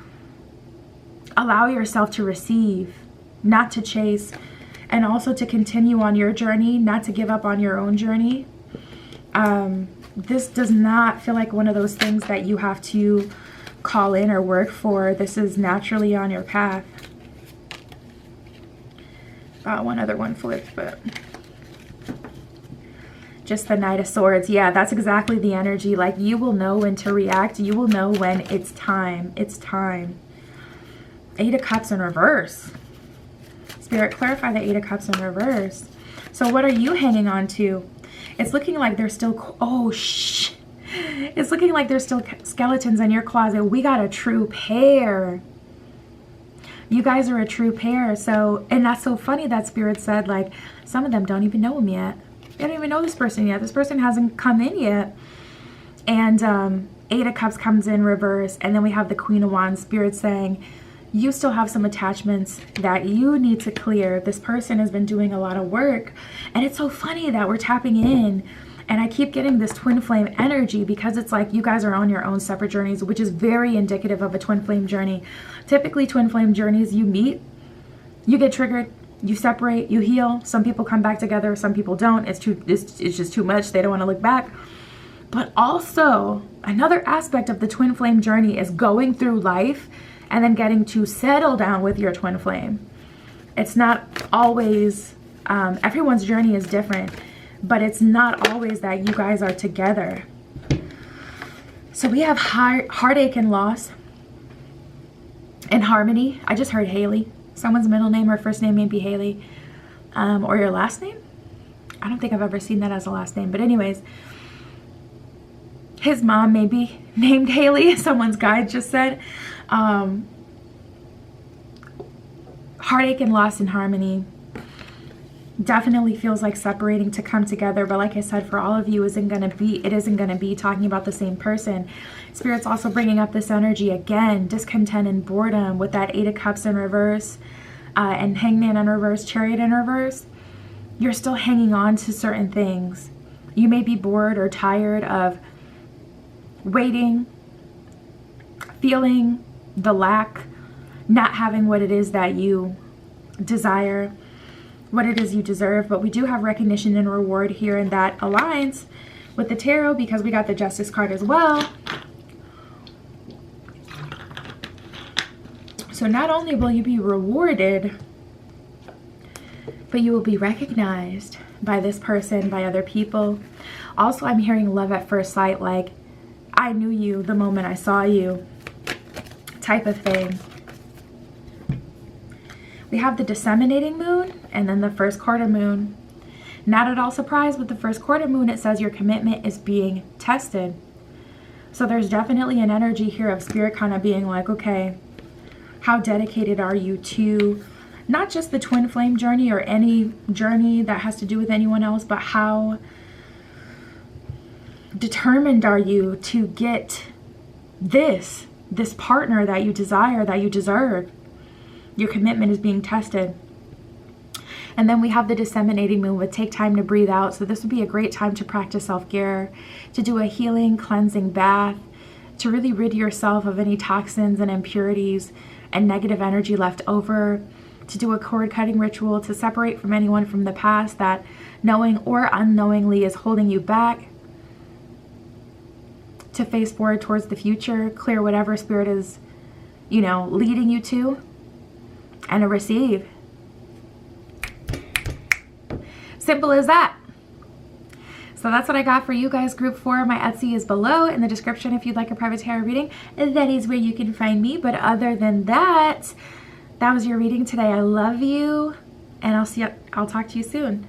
allow yourself to receive, not to chase, and also to continue on your journey, not to give up on your own journey. This does not feel like one of those things that you have to call in or work for. This is naturally on your path. One other one flipped, but Just the Knight of Swords. Yeah, that's exactly the energy. Like, you will know when to react. You will know when it's time. It's time. Eight of Cups in reverse. Spirit, clarify the Eight of Cups in reverse. So what are you hanging on to? It's looking like there's still... Oh, shh. It's looking like there's still skeletons in your closet. We got a true pair. You guys are a true pair. So, and that's so funny that Spirit said, like, some of them don't even know him yet. They don't even know this person yet. This person hasn't come in yet. And Eight of Cups comes in reverse. And then we have the Queen of Wands. Spirit saying, you still have some attachments that you need to clear. This person has been doing a lot of work. And it's so funny that we're tapping in. And I keep getting this twin flame energy because it's like you guys are on your own separate journeys, which is very indicative of a twin flame journey. Typically, twin flame journeys, you meet, you get triggered, you separate, you heal. Some people come back together, some people don't. It's just too much. They don't want to look back. But also, another aspect of the twin flame journey is going through life and then getting to settle down with your twin flame. It's not always, everyone's journey is different. But it's not always that you guys are together. So we have heartache and loss and harmony. I just heard Haley. Someone's middle name or first name may be Haley. Or your last name. I don't think I've ever seen that as a last name. But anyways, his mom may be named Haley. Someone's guide just said. Heartache and loss and harmony. Definitely feels like separating to come together, but like I said, for all of you, it isn't going to be talking about the same person. Spirit's also bringing up this energy again, discontent and boredom with that Eight of Cups in reverse, and Hangman in reverse, Chariot in reverse. You're still hanging on to certain things. You may be bored or tired of waiting, feeling the lack, not having what it is that you desire, what it is you deserve. But we do have recognition and reward here, and that aligns with the tarot because we got the Justice card as well. So not only will you be rewarded, but you will be recognized by this person, by other people. Also, I'm hearing love at first sight, like I knew you the moment I saw you type of thing. We have the disseminating moon and then the first quarter moon. Not at all surprised with the first quarter moon, it says your commitment is being tested. So there's definitely an energy here of Spirit kind of being like, okay, how dedicated are you to not just the twin flame journey or any journey that has to do with anyone else, but how determined are you to get this partner that you desire, that you deserve. Your commitment is being tested. And then we have the disseminating moon with take time to breathe out. So this would be a great time to practice self-care, to do a healing, cleansing bath, to really rid yourself of any toxins and impurities and negative energy left over, to do a cord cutting ritual, to separate from anyone from the past that knowing or unknowingly is holding you back, to face forward towards the future, clear whatever Spirit is, leading you to, and to receive. Simple as that. So that's what I got for you guys, group 4. My Etsy is below in the description if you'd like a private tarot reading. That is where you can find me. But other than that, that was your reading today. I love you, and I'll talk to you soon.